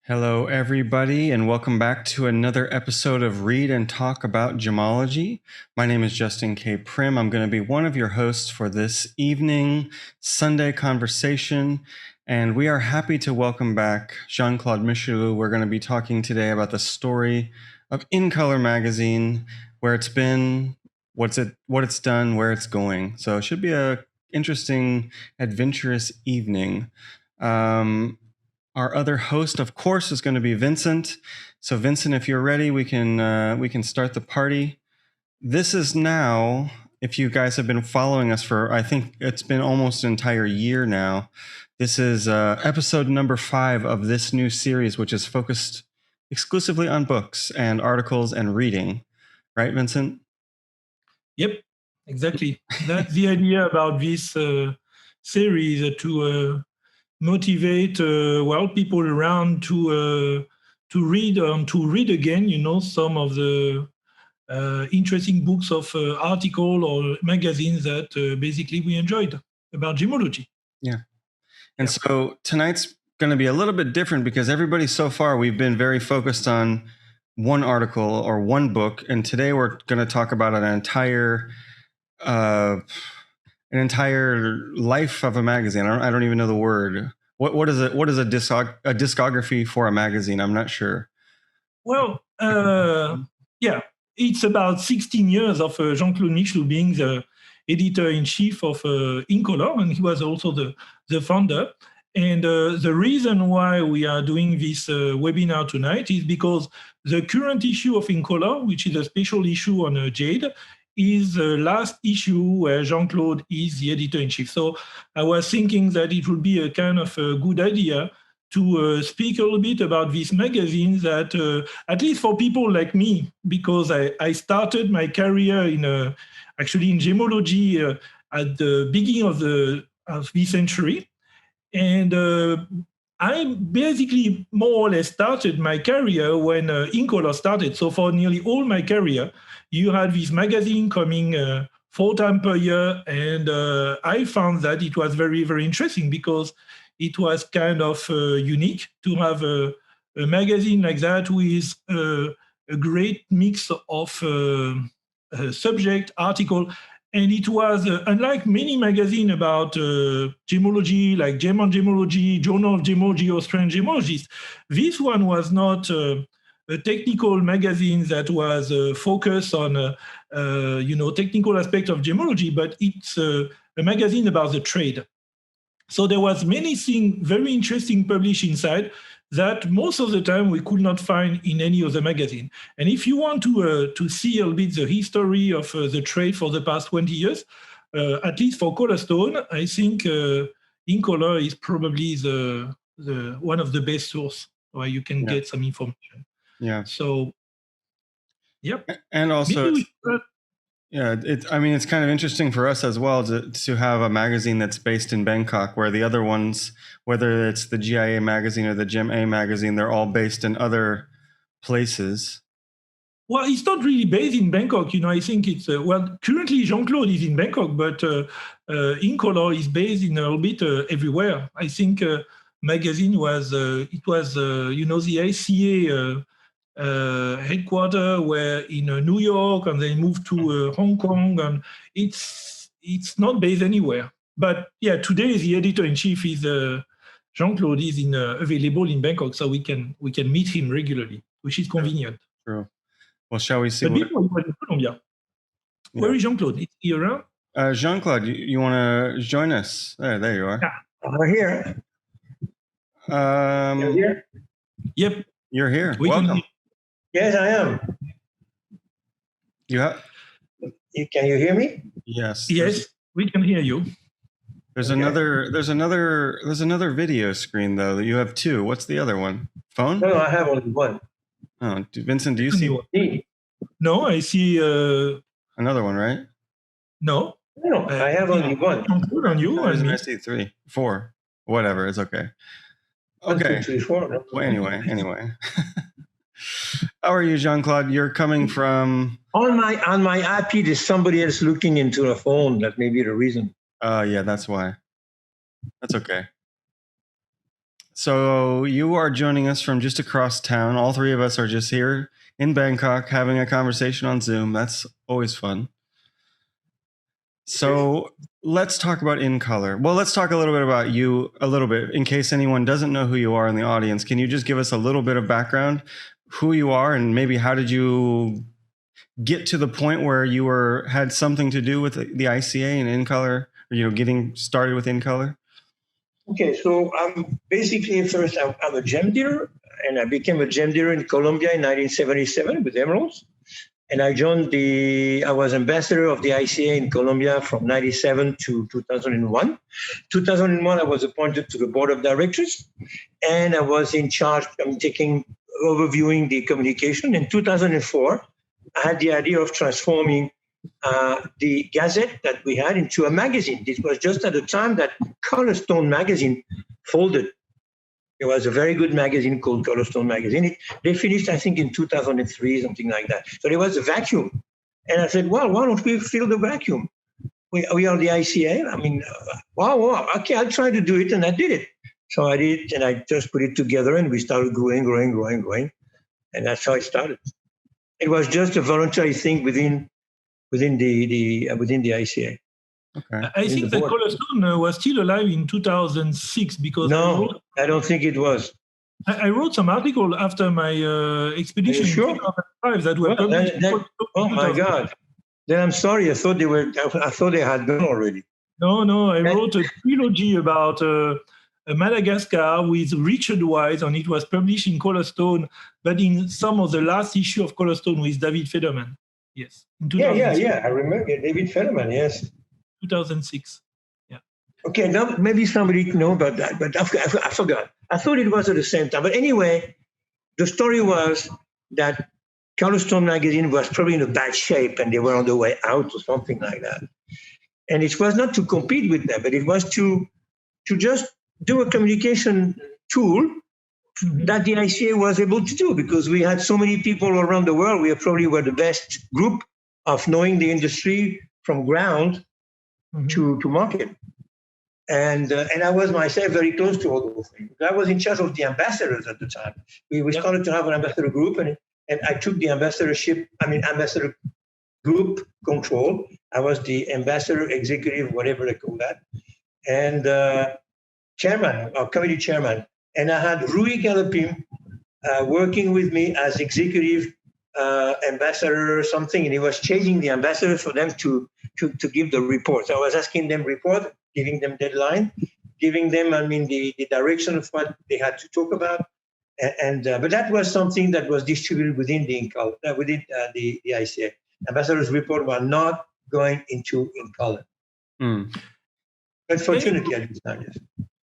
Hello, everybody, and welcome back to another episode of Read and Talk About Gemology. My name is Justin K. Prim. I'm going to be one of your hosts for this evening Sunday conversation, and we are happy to welcome back Jean Claude Michelou. We're going to be talking today about the story of InColor Magazine, where it's been, what it's done, where it's going. So it should be a interesting, adventurous evening. Our other host, of course, is going to be Vincent. So, Vincent, if you're ready, we can start the party. This is now, if you guys have been following us for, I think it's been almost an entire year now. This is episode number 5 of this new series, which is focused exclusively on books and articles and reading. Right, Vincent? Yep, exactly. That's the idea about this series, to motivate people around to read again, some of the interesting books of article or magazines that basically we enjoyed about gemology. Yeah. And so tonight's going to be a little bit different because everybody so far, we've been very focused on one article or one book. And today we're going to talk about an entire life of a magazine. I don't even know the word. What is it? What is a discography for a magazine? I'm not sure. Well, it's about 16 years of Jean Claude Michelou being the editor-in-chief of InColor, and he was also the founder. And the reason why we are doing this webinar tonight is because the current issue of InColor, which is a special issue on jade, is the last issue where Jean Claude is the editor-in-chief. So I was thinking that it would be a kind of a good idea to speak a little bit about this magazine that, at least for people like me, because I started my career actually in gemology at the beginning of this century. And I basically more or less started my career when InColor started. So for nearly all my career, you had this magazine coming 4 times per year. And I found that it was very, very interesting because it was kind of unique to have a magazine like that with a great mix of subject, article. And it was, unlike many magazines about gemology, like German Gemology, Journal of Gemology, Australian Gemologists, this one was not a technical magazine that was focused on, technical aspects of gemology, but it's a magazine about the trade. So there was many things very interesting published inside that most of the time we could not find in any other magazine. And if you want to see a little bit the history of the trade for the past 20 years, at least for Colorstone, I think InColor is probably the one of the best source where you can get some information. Yeah. So, yep. And also, it's kind of interesting for us as well to have a magazine that's based in Bangkok, where the other ones, whether it's the GIA magazine or the Gem A magazine, they're all based in other places. Well, it's not really based in Bangkok. I think it's, currently Jean-Claude is in Bangkok, but InColor is based in a little bit everywhere. I think magazine was, the ICA headquarters were in New York, and they moved to Hong Kong, and it's not based anywhere. But today the editor-in-chief is Jean-Claude is available in Bangkok, so we can meet him regularly, which is convenient. True. Well, shall we see? But before we went to Colombia, where is Jean-Claude? Is he around? Jean-Claude, you want to join us? There you are. Yeah, we're here. You're here? Yep. You're here. Welcome. Yes, I am. Can you hear me? Yes. Yes, we can hear you. There's another video screen though. You have 2. What's the other one? Phone? No, I have only one. Oh, Vincent, do you see one? No, I see another one, right? No, I have only one. On you, I see 3, 4, whatever. It's okay. Okay. 1, 2, 3, 4. Well, anyway. How are you, Jean-Claude? You're coming from on my IP. There's somebody else looking into the phone. That may be the reason. Yeah, that's why. That's okay. So you are joining us from just across town. All three of us are just here in Bangkok having a conversation on Zoom. That's always fun. So let's talk about InColor. Well, let's talk a little bit about you a little bit. In case anyone doesn't know who you are in the audience, can you just give us a little bit of background, who you are, and maybe how did you get to the point where you had something to do with the ICA and InColor, or, getting started with InColor? Okay, so I'm basically first I'm a gem dealer, and I became a gem dealer in Colombia in 1977 with emeralds. And I was ambassador of the ICA in Colombia from 97 to 2001. 2001, I was appointed to the board of directors, and I was in charge of overviewing the communication. In 2004, I had the idea of transforming the Gazette that we had into a magazine. This was just at the time that Colored Magazine folded. It was a very good magazine called Colored Magazine. They finished, I think, in 2003, something like that. So there was a vacuum. And I said, well, why don't we fill the vacuum? We are the ICA. I mean, wow, okay, I'll try to do it. And I did it. So I did it, and I just put it together, and we started growing. And that's how it started. It was just a voluntary thing within the ICA. Okay. I think that Colored was still alive in 2006 because I don't think it was. I wrote some article after my expedition in 2005 that were published. Oh my God! Then I'm sorry. I thought they had gone already. No. I wrote a trilogy about Madagascar with Richard Wise, and it was published in Colored, but in some of the last issue of Colored with David Federman. Yes. Yeah. I remember David Federman. Yes. 2006. Yeah. Okay, now maybe somebody know about that, but I forgot. I thought it was at the same time. But anyway, the story was that Colored Magazine was probably in a bad shape and they were on the way out or something like that. And it was not to compete with them, but it was to just do a communication tool that the ICA was able to do, because we had so many people around the world. We probably were the best group of knowing the industry from ground to market. And I was myself very close to all those things. I was in charge of the ambassadors at the time. We started to have an ambassador group, and I took the ambassador group control. I was the ambassador executive, whatever they call that, and chairman, or committee chairman. And I had Rui Galopim working with me as executive ambassador or something, and he was chasing the ambassadors for them to give the reports. I was asking them report, giving them deadline, giving them, the direction of what they had to talk about. But that was something that was distributed within the ICA. Ambassadors' report were not going into InColor. Unfortunately, at this time, yes.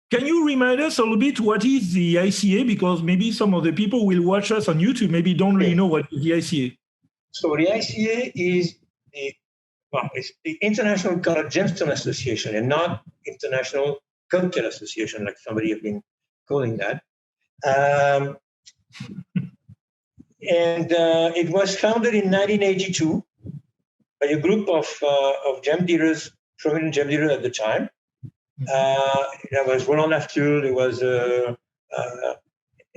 Can you remind us a little bit what is the ICA? Because maybe some of the people will watch us on YouTube, maybe don't really know what is the ICA. So the ICA is it's the International Colored Gemstone Association, and not International Cocktail Association, like somebody has been calling that. And it was founded in 1982 by a group of gem dealers, prominent gem dealers at the time. There was Roland Laftul, there was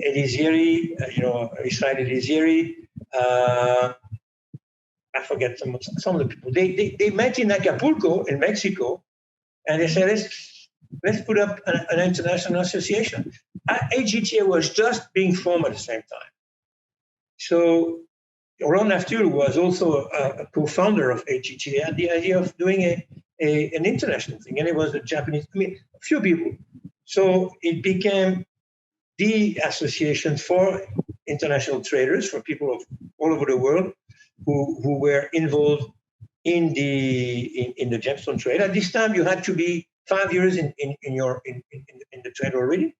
Elisieri, Israel Elisieri. I forget some of the people. They met in Acapulco in Mexico, and they said, let's put up an international association. AGTA was just being formed at the same time. So Roland Laftul was also a co-founder of AGTA, had the idea of doing an international thing, and it was a Japanese, a few people. So it became the association for international traders, for people of all over the world who were involved in the gemstone trade. At this time, you had to be 5 years in the trade already.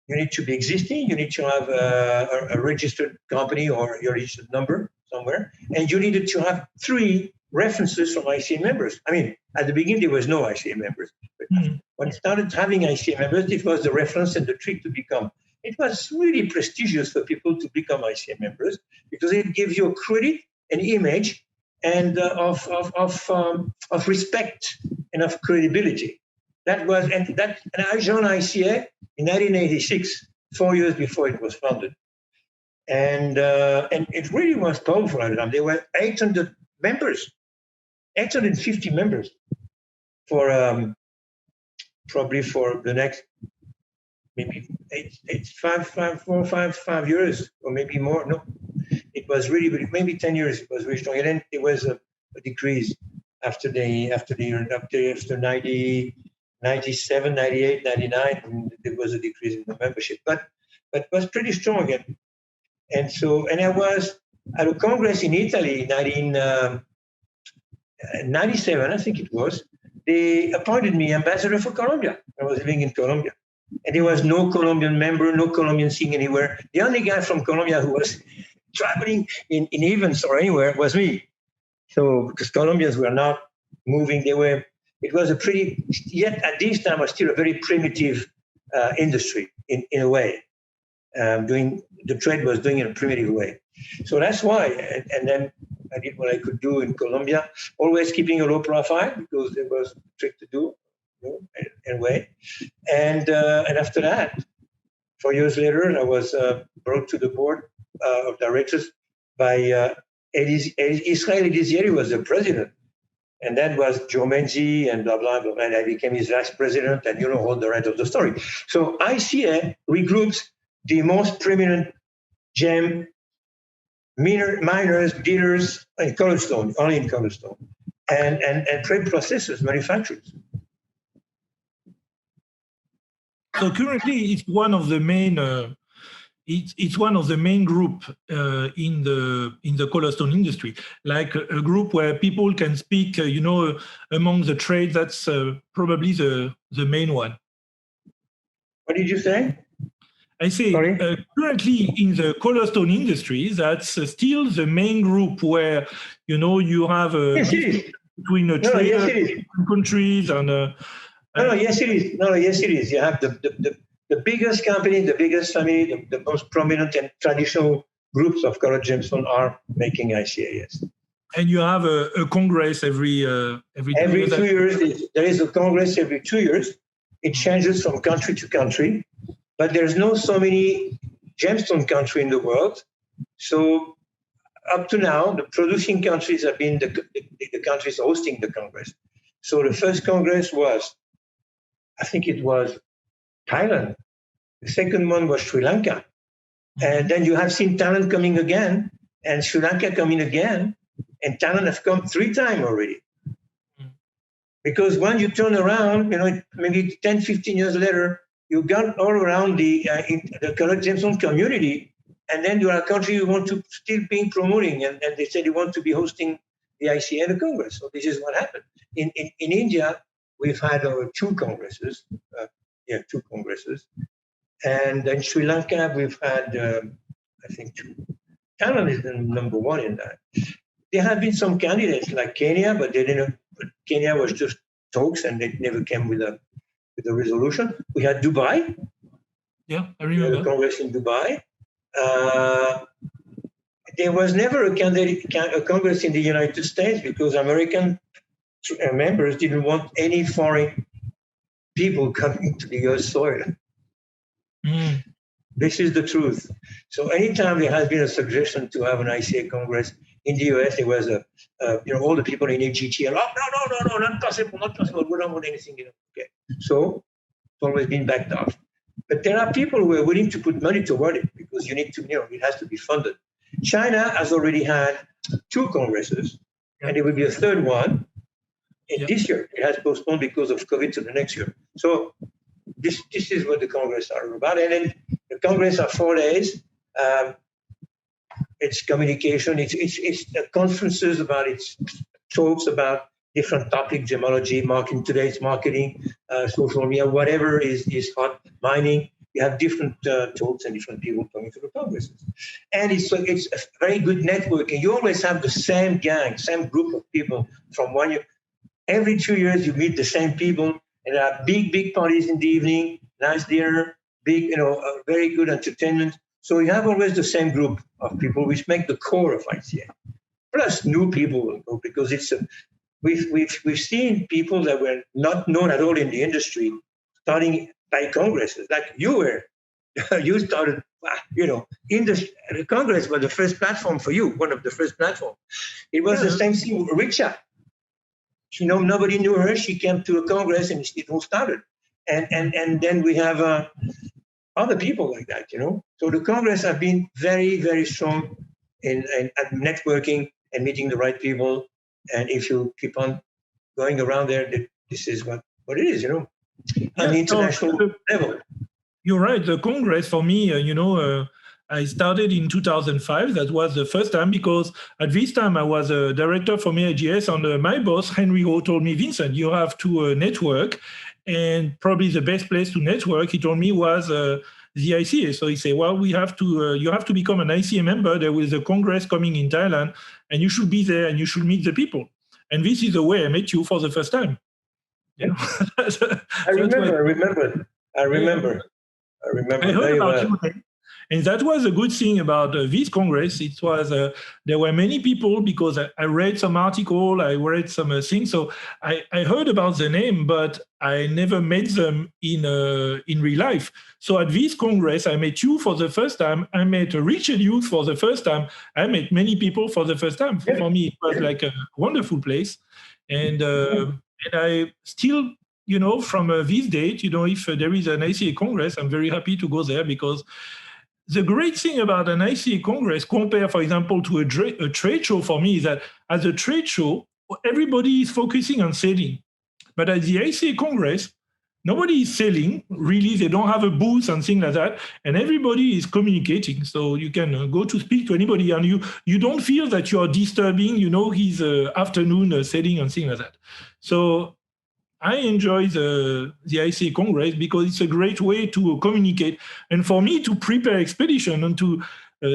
You need to be existing. You need to have a registered company or your registered number somewhere, and you needed to have 3 references from ICA members. At the beginning, there was no ICA members. But when it started having ICA members, it was the reference and the trick to become. It was really prestigious for people to become ICA members, because it gives you a credit, an image, and of respect and of credibility. And I joined ICA in 1986. 4 years before it was founded. And it really was powerful at the time. There were 800 members, 850 members for probably for the next maybe 5 years or maybe more. No, it was really maybe 10 years. It was really strong. And then there was a decrease after 97, 98, 99. And there was a decrease in the membership, but it was pretty strong again. And I was at a congress in Italy in 1997, I think it was. They appointed me ambassador for Colombia. I was living in Colombia. And there was no Colombian member, no Colombian seeing anywhere. The only guy from Colombia who was traveling in events or anywhere was me. So, because Colombians were not moving, it was yet at this time was still a very primitive industry in a way. The trade was doing it in a primitive way. So that's why. And then I did what I could do in Colombia, always keeping a low profile because there was a trick to do, in a way. And after that, 4 years later, I was brought to the board of directors by Israel Elizieri was the president. And that was Joe Menzi and blah, blah, blah. And I became his vice president, and all the rest of the story. So ICA regroups the most prominent gem miners, dealers in colored stone, only in colored stone, and trade processors, manufacturers. So currently, it's one of the main. It's one of the main group in the colored stone industry, like a group where people can speak. Among the trade, that's probably the main one. What did you say? I say currently in the colored stone industry, that's still the main group where you have between a trade countries and. Yes, it is. Yes, it is. You have the biggest company, the biggest family, the most prominent and traditional groups of colored gemstone are making ICA. Yes. And you have a congress every 2 years. There is a congress every 2 years. It changes from country to country. But there's no so many gemstone country in the world. So up to now, the producing countries have been the countries hosting the Congress. So the first Congress was, I think it was Thailand. The second one was Sri Lanka. And then you have seen Thailand coming again and Sri Lanka coming again. And Thailand has come 3 times already. Because when you turn around, maybe 10, 15 years later, you got all around the colored gemstone community, and then you are a country you want to still be promoting, and they said you want to be hosting the ICA and the Congress. So this is what happened. In India, we've had 2 congresses, 2 congresses, and in Sri Lanka we've had I think 2. Thailand is the number 1 in that. There have been some candidates like Kenya, but they didn't. Kenya was just talks, and they never came with a resolution. We had Dubai. Yeah, I remember. The Congress in Dubai. There was never a Congress in the United States because American members didn't want any foreign people coming to the U.S. soil. This is the truth. So anytime there has been a suggestion to have an ICA Congress in the U.S., there was all the people in AGT, no, not possible, we don't want anything. Okay. So it's always been backed off. But there are people who are willing to put money toward it because you need to, it has to be funded. China has already had 2 congresses, and there will be a 3rd one this year. It has postponed because of COVID to the next year. So this is what the Congress are about. And then the Congress are 4 days. It's communication. It's conferences about its talks about different topics, gemology, marketing. Today's marketing, social media, whatever is hot, mining. You have different talks and different people coming to the congresses, and it's a very good networking. You always have the same gang, same group of people from 1 year. Every 2 years, you meet the same people, and there are big parties in the evening, nice dinner, big, very good entertainment. So you have always the same group of people, which make the core of ICA. Plus new people, because we've seen people that were not known at all in the industry starting by congresses, like you were. you started, in the Congress was the first platform for you, one of the first platforms. It was the same thing with Richa. Nobody knew her. She came to a Congress and it all started. And then we have other people like that, So the Congress have been very, very strong in networking and meeting the right people. And if you keep on going around there, this is what it is, on the international level. You're right. The Congress, for me, I started in 2005. That was the first time, because at this time I was a director for AIGS, and my boss, Henry Ho, told me, Vincent, you have to network. And probably the best place to network, he told me, was the ICA. So he said, well, you have to become an ICA member. There is a Congress coming in Thailand, and you should be there and you should meet the people. And this is the way I met you for the first time. I remember. I heard about you. And that was a good thing about this Congress. It was there were many people, because I read some article, I read some things. So I heard about the name, but I never met them in real life. So at this Congress, I met you for the first time. I met Richard Hughes for the first time. I met many people for the first time. For me, it was like a wonderful place. And I still, from this date, if there is an ICA Congress, I'm very happy to go there, because the great thing about an ICA Congress, compared, for example, to a trade show for me, is that at a trade show, everybody is focusing on selling. But at the ICA Congress, nobody is selling, really. They don't have a booth and things like that. And everybody is communicating. So you can go to speak to anybody, and you don't feel that you're disturbing, his afternoon selling and things like that. So I enjoy the ICA Congress, because it's a great way to communicate, and for me to prepare expedition and to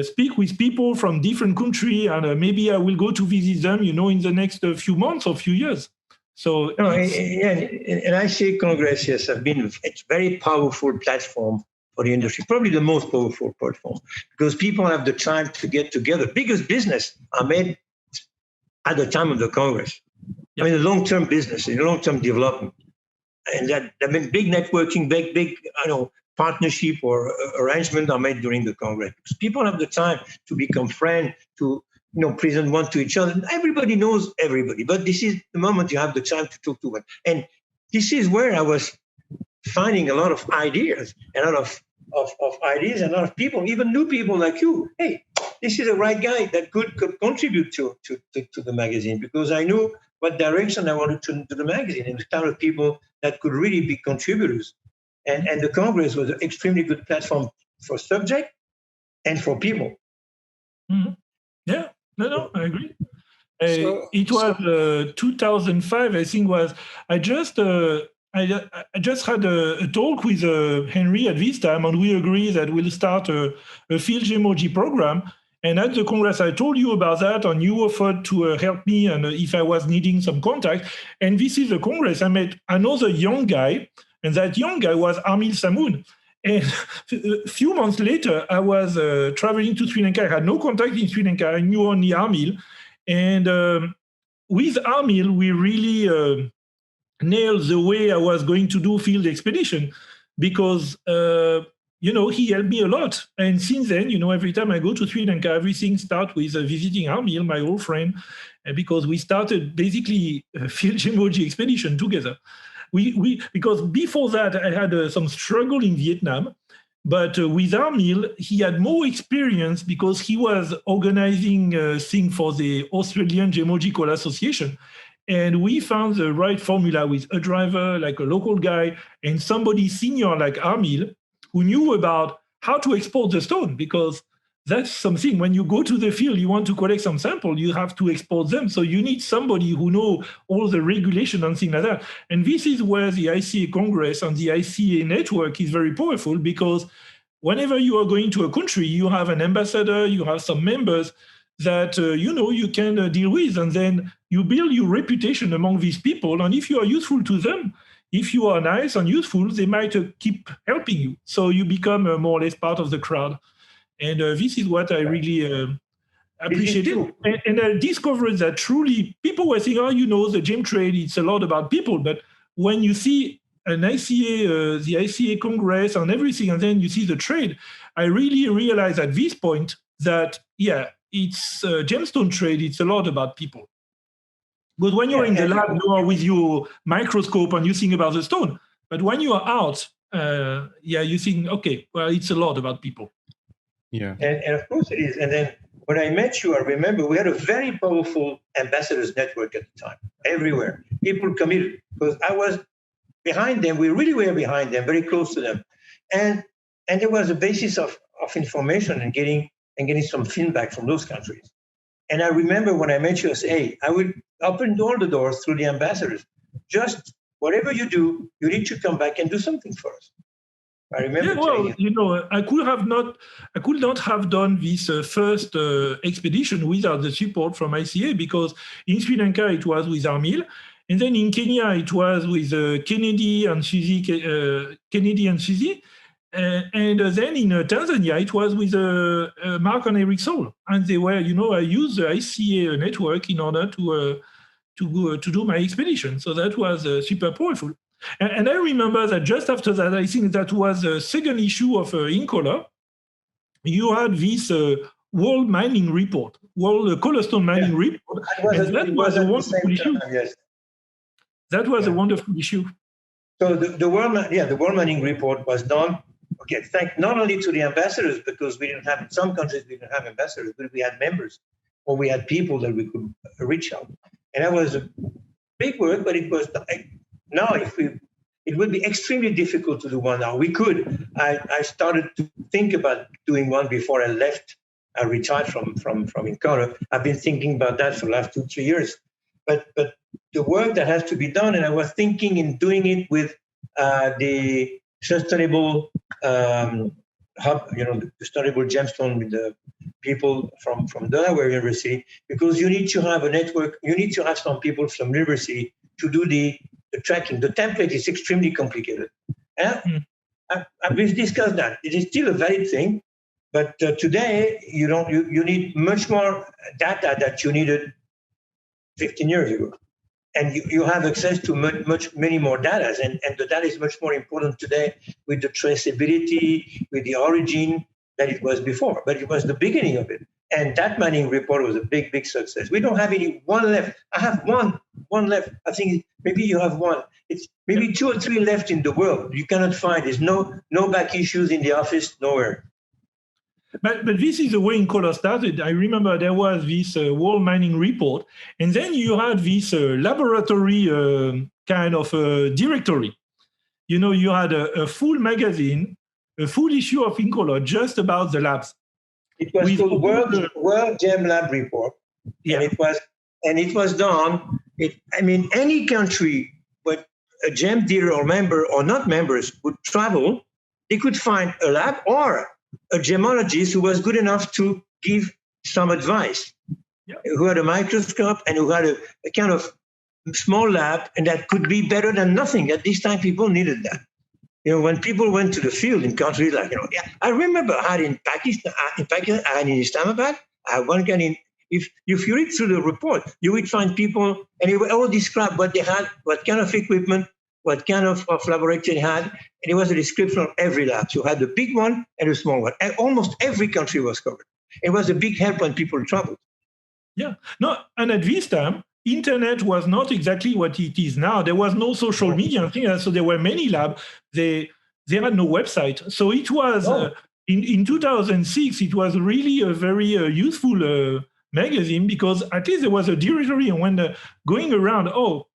speak with people from different countries, and maybe I will go to visit them, in the next few months or few years. So an ICA Congress, yes, it's a very powerful platform for the industry, probably the most powerful platform, because people have the time to get together. Biggest business are made at the time of the Congress. I mean, the long-term business, long-term development, and that big networking, big partnership or arrangement are made during the Congress, because people have the time to become friends, to present one to each other. Everybody knows everybody, but this is the moment you have the time to talk to one, and this is where I was finding a lot of ideas, and a lot of ideas, and a lot of people, even new people like you. Hey, this is the right guy that could contribute to the magazine, because I knew what direction I wanted to the magazine, and the kind of people that could really be contributors. And the Congress was an extremely good platform for subject and for people. Mm-hmm. Yeah, no, I agree. It was 2005, I think. I just had a talk with Henry at this time, and we agreed that we'll start a field gemology program. And at the Congress, I told you about that, and you offered to help me, and if I was needing some contact. And this is the Congress. I met another young guy, and that young guy was Armil Samoon. And a few months later, I was traveling to Sri Lanka. I had no contact in Sri Lanka. I knew only Armil. And with Armil, we really nailed the way I was going to do field expedition, because he helped me a lot. And since then, every time I go to Sri Lanka, everything starts with visiting Armil, my old friend, because we started basically a field gemology expedition together. Because before that, I had some struggle in Vietnam, but with Armil, he had more experience, because he was organizing a thing for the Australian Gemological Association. And we found the right formula with a driver, like a local guy, and somebody senior like Armil, who knew about how to export the stone, because that's something. When you go to the field, you want to collect some sample, you have to export them. So you need somebody who knows all the regulation and things like that. And this is where the ICA Congress and the ICA network is very powerful, because whenever you are going to a country, you have an ambassador, you have some members that you can deal with, and then you build your reputation among these people. And if you are useful to them, if you are nice and useful, they might keep helping you. So you become more or less part of the crowd. And this is what I really appreciated. And I discovered that truly people were saying, the gem trade, it's a lot about people. But when you see an ICA, the ICA Congress and everything, and then you see the trade, I really realized at this point that, it's gemstone trade, it's a lot about people. But when you're in the lab, you are with your microscope and you think about the stone. But when you are out, you think, okay, well, it's a lot about people. Yeah. And of course it is. And then when I met you, I remember we had a very powerful ambassadors network at the time, everywhere. People committed, because I was behind them. We really were behind them, very close to them. And there was a basis of information and getting some feedback from those countries. And I remember when I met you, I said, hey, I would open all the doors through the ambassadors. Just whatever you do, you need to come back and do something for us. I remember. I could not have done this first expedition without the support from ICA, because in Sri Lanka it was with Armil, and then in Kenya it was with Kennedy and Suzy, and then in Tanzania it was with Mark and Eric Soul, and they were, I used the ICA network in order to do my expedition. So that was super powerful. And I remember that just after that, I think that was the second issue of InColor, you had this World Mining Report, World Colorstone Mining Report. That was a wonderful issue. Yes. That was a wonderful issue. So the World Mining Report was done, thanks not only to the ambassadors, because we didn't have, in some countries we didn't have ambassadors, but we had members, or we had people that we could reach out. And that was a big work, but it was now it would be extremely difficult to do one now. We could. I started to think about doing one before I left. I retired from InColor. I've been thinking about that for the last 2-3 years. But the work that has to be done, and I was thinking in doing it with the sustainable hub, the sustainable gemstone with the people from Delaware University, because you need to have a network. You need to have some people from the university to do the tracking. The template is extremely complicated. We've discussed that. It is still a valid thing, but today you need much more data that you needed 15 years ago. And you have access to many more data. And the data is much more important today with the traceability, with the origin than it was before. But it was the beginning of it. And that mining report was a big, big success. We don't have one left. I have one left. I think maybe you have one. It's maybe 2 or 3 left in the world. You cannot find. There's no back issues in the office, nowhere. But this is the way InColor started. I remember there was this World Mining Report, and then you had this laboratory kind of directory. You had a full magazine, a full issue of InColor just about the labs. It was called World Gem Lab Report. Yeah. And it was done. Any country where a gem dealer or member or not members would travel, they could find a lab or a gemologist who was good enough to give some advice, who had a microscope and who had a kind of small lab, and that could be better than nothing. At this time, people needed that. When people went to the field in countries like, I remember I had in Pakistan, I had in Islamabad, I had one guy if you read through the report, you would find people, and they would all describe what they had, what kind of equipment, what kind of laboratory they had, and it was a description of every lab. So you had the big one and the small one. And almost every country was covered. It was a big help when people traveled. Yeah. No, and at this time, internet was not exactly what it is now. There was no social media thing, so there were many labs. They had no website. So it was, in 2006, it was really a very useful magazine, because at least there was a directory, and when going around,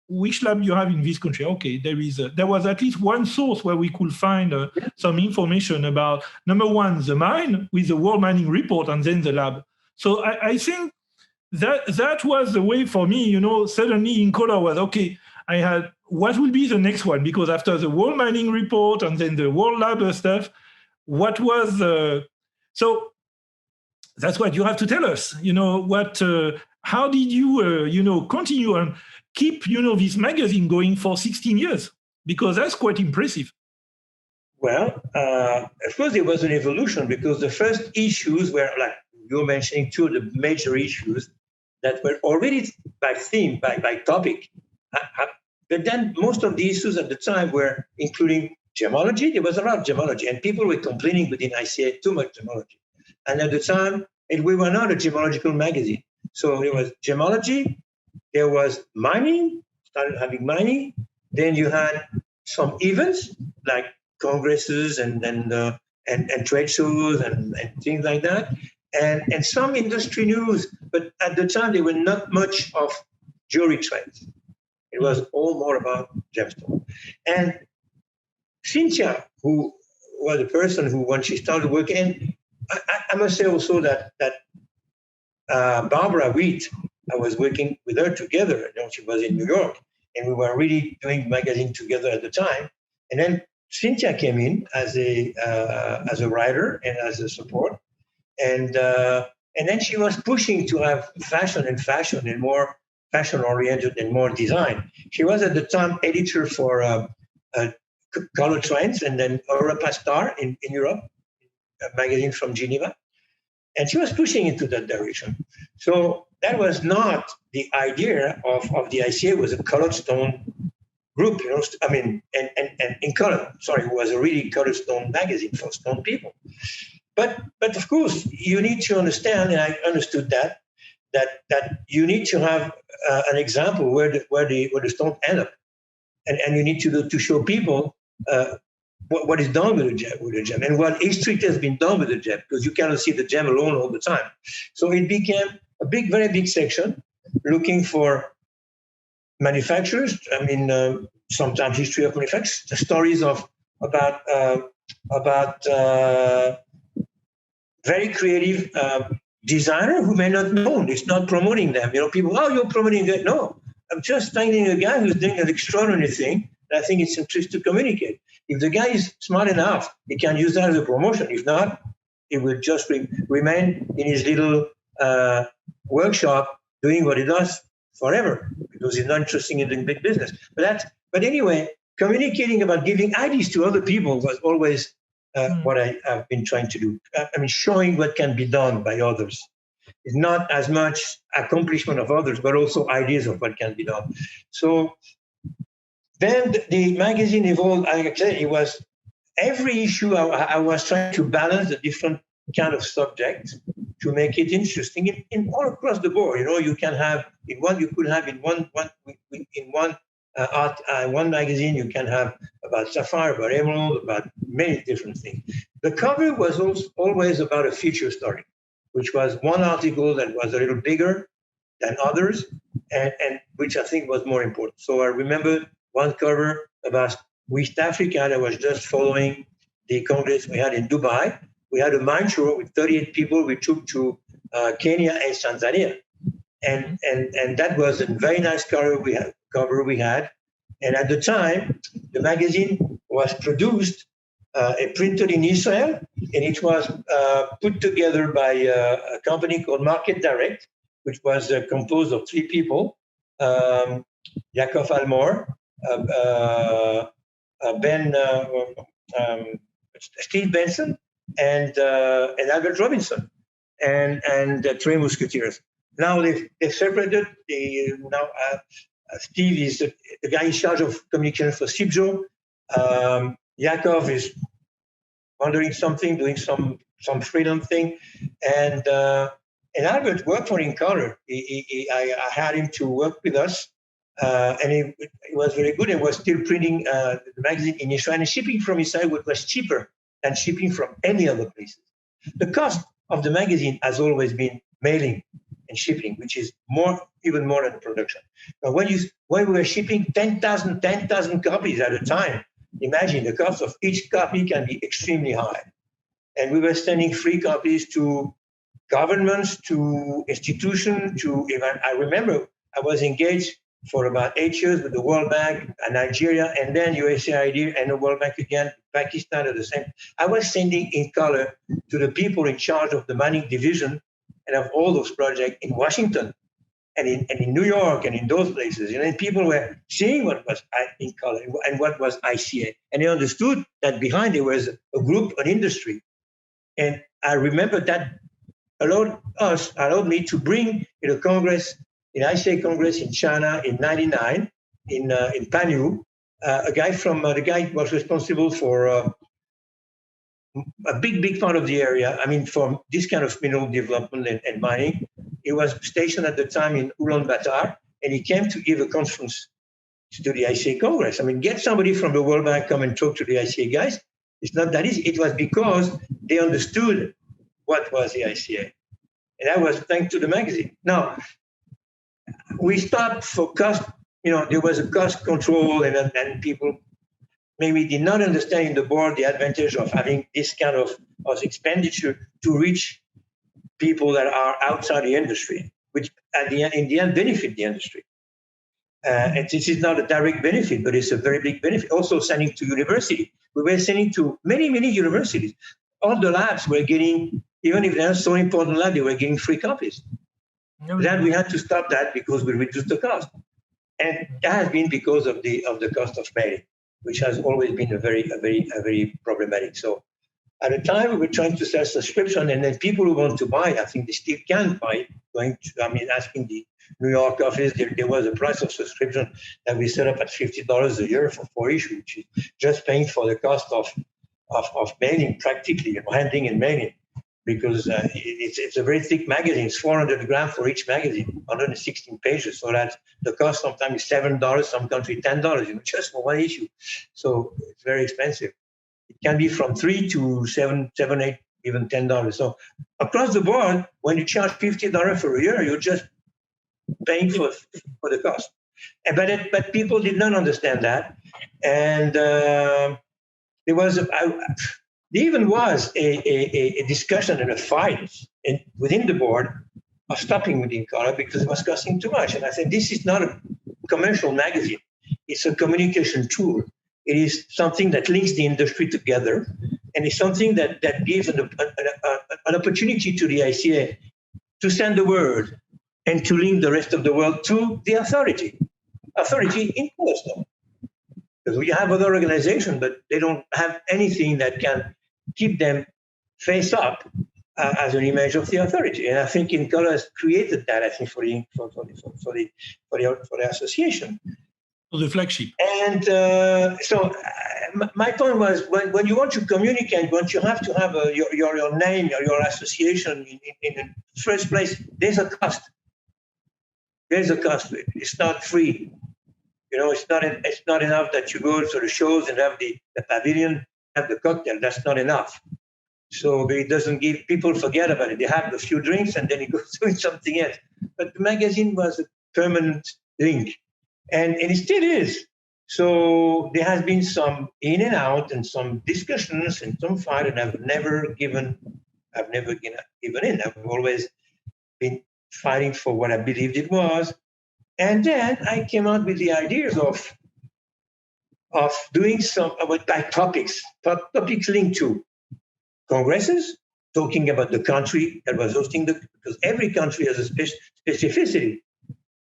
which lab you have in this country? Okay, there was at least one source where we could find some information about, number one, the mine with the World Mining Report, and then the lab. So I think that was the way for me. Suddenly InColor was okay. I had, what will be the next one? Because after the World Mining Report and then the World Lab stuff, what was so that's what you have to tell us. How did you continue and keep this magazine going for 16 years? Because that's quite impressive. Well, of course there was an evolution, because the first issues were, like you're mentioning, 2 of the major issues that were already by theme, by topic, But then most of the issues at the time were including gemology. There was a lot of gemology, and people were complaining within ICA too much gemology. And at the time, we were not a gemological magazine. So there was gemology, there was mining, started having mining. Then you had some events like congresses and trade shows and things like that, and some industry news. But at the time, there were not much of jewelry trends. It was all more about gemstone. And Cynthia, who was the person who, when she started working, and I must say also that Barbara Wheat, I was working with her together. She was in New York, and we were really doing magazine together at the time. And then Cynthia came in as a writer and as a support, and then she was pushing to have fashion and more fashion oriented and more design. She was at the time editor for Color Trends and then Europa Star in Europe, a magazine from Geneva. And she was pushing into that direction. So that was not the idea of the ICA. Was a colored stone group, and InColor, it was a really colored stone magazine for stone people. But of course, you need to understand, and I understood that you need to have an example where the stone end up, and you need to show people what is done with the gem and what history has been done with the gem, because you cannot see the gem alone all the time. So it became a very big section looking for manufacturers. Sometimes history of manufacturers, stories about very creative designer who may not know. It's not promoting them. People, you're promoting that. No, I'm just finding a guy who's doing an extraordinary thing. And I think it's interesting to communicate. If the guy is smart enough, he can use that as a promotion. If not, he will just remain in his little workshop doing what he does forever, because he's not interested in doing big business. But anyway, communicating about giving ideas to other people was always what I have been trying to do. Showing what can be done by others. It's not as much accomplishment of others, but also ideas of what can be done. So then the magazine evolved. Like I said, it was every issue I was trying to balance the different kind of subjects to make it interesting in all across the board. You can have in one magazine, you can have about sapphire, about emerald, about many different things. The cover was always about a feature story, which was one article that was a little bigger than others, and which I think was more important. So I remember one cover about West Africa that was just following the Congress we had in Dubai. We had a mine show with 38 people we took to Kenya and Tanzania. And that was a very nice cover we had. And at the time, the magazine was produced and printed in Israel, and it was put together by a company called Market Direct, which was composed of 3 people, Yaakov Almor, Steve Benson, and Albert Robinson, and 3 Musketeers. Now they've separated. Steve is the guy in charge of communication for Sibjo. Yaakov is doing some freedom thing, and Albert worked for InColor. I had him to work with us, and he was very good and was still printing the magazine in Israel, and shipping from Israel was cheaper than shipping from any other places. The cost of the magazine has always been mailing and shipping, which is even more than production. But when we were shipping 10,000 copies at a time, imagine the cost of each copy can be extremely high. And we were sending free copies to governments, to institutions, I remember I was engaged for about 8 years with the World Bank and Nigeria, and then USAID and the World Bank again, Pakistan at the same. I was sending InColor to the people in charge of the mining division and of all those projects in Washington and in New York and in those places. And people were seeing what was InColor and what was ICA. And they understood that behind there was a group, an industry. And I remember that allowed me to bring in a Congress, in ICA Congress in China in 99, in Panyu, a guy from the guy was responsible for a big part of the area. I mean, for this kind of mineral development and mining. He was stationed at the time in Ulaanbaatar, and he came to give a conference to the ICA Congress. I mean, get somebody from the World Bank come and talk to the ICA guys. It's not that easy. It was because they understood what was the ICA. And that was thanks to the magazine. Now, we stopped for cost, there was a cost control and people maybe did not understand in the board the advantage of having this kind of expenditure to reach people that are outside the industry, which in the end benefit the industry. And this is not a direct benefit, but it's a very big benefit. Also sending to university. We were sending to many universities. All the labs were getting, even if they're so important lab, they were getting free copies. Then we had to stop that because we reduced the cost. And that has been because of the cost of mailing, which has always been a very problematic. So at the time, we were trying to sell subscription, and then people who want to buy it, I think they still can buy it. Asking the New York office, there was a price of subscription that we set up at $50 a year for 4 issues, which is just paying for the cost of mailing, practically, handling and mailing, because it's a very thick magazine. It's 400 grams for each magazine, 116 pages. So that's the cost sometimes is $7, some country $10, just for one issue. So it's very expensive. It can be from $3 to $7, $8, even $10. So across the board, when you charge $50 for a year, you're just paying for the cost. But people did not understand that, and there even was a discussion and a fight within the board of stopping with InColor because it was costing too much. And I said, this is not a commercial magazine; it's a communication tool. It is something that links the industry together, and it's something that gives an opportunity to the ICA to send the word and to link the rest of the world to the authority in Colorstone. Because we have other organizations, but they don't have anything that can keep them face up as an image of the authority. And I think InColor has created that, I think, for the association. For the flagship. And so my point was, when you want to communicate, once you have to have your name or your association in the first place, there's a cost. There's a cost to it. It's not free. It's not enough that you go to the shows and have the pavilion, have the cocktail. That's not enough. So it doesn't give, people forget about it. They have a few drinks and then it goes doing something else. But the magazine was a permanent link. And it still is. So there has been some in and out and some discussions and some fight, and I've never given in. I've always been fighting for what I believed it was. And then I came out with the ideas of doing some by topics linked to congresses, talking about the country that was hosting because every country has a specificity.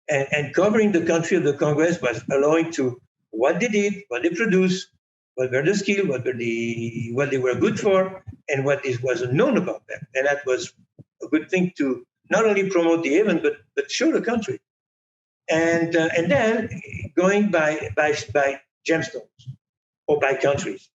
And covering the country of the Congress was allowing to what they did, what they produced, what were the skills, what they were good for, and what wasn't known about them. And that was a good thing to not only promote the event, but show the country. And then going by gemstones or by countries.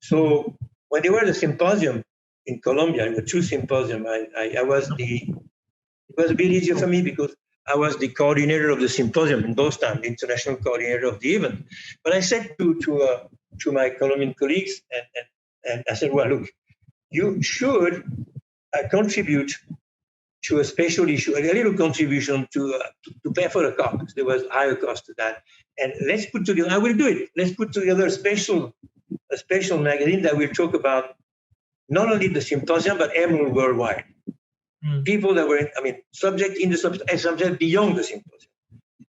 So when there were the symposium in Colombia, the two symposium, it was a bit easier for me because I was the coordinator of the symposium in both times, the international coordinator of the event. But I said to my Colombian colleagues, and I said, well, look, you should contribute to a special issue, a little contribution to pay for the cost, because there was higher cost to that. And let's put together, I will do it, let's put together a special magazine that will talk about not only the symposium, but emerald worldwide. People that were, subject in the subject beyond the symposium.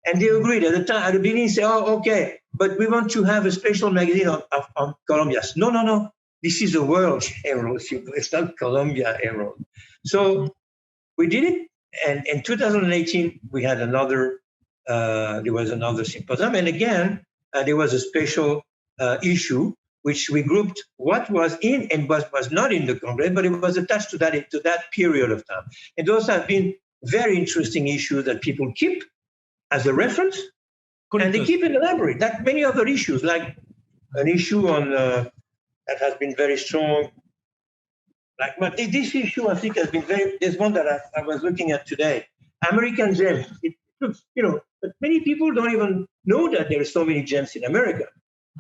And they agreed at the beginning, say, oh, okay, but we want to have a special magazine on Colombia. No, this is a world emerald. It's not Colombia emerald. So we did it. And in 2018, we had there was another symposium. And again, there was a special issue, which we grouped what was in and what was not in the Congress, but it was attached to that period of time. And those have been very interesting issues that people keep as a reference And they keep in the library. Like many other issues, like an issue on that has been very strong. But this issue, I think, has been there's one that I was looking at today. American gems. It looks, but many people don't even know that there are so many gems in America.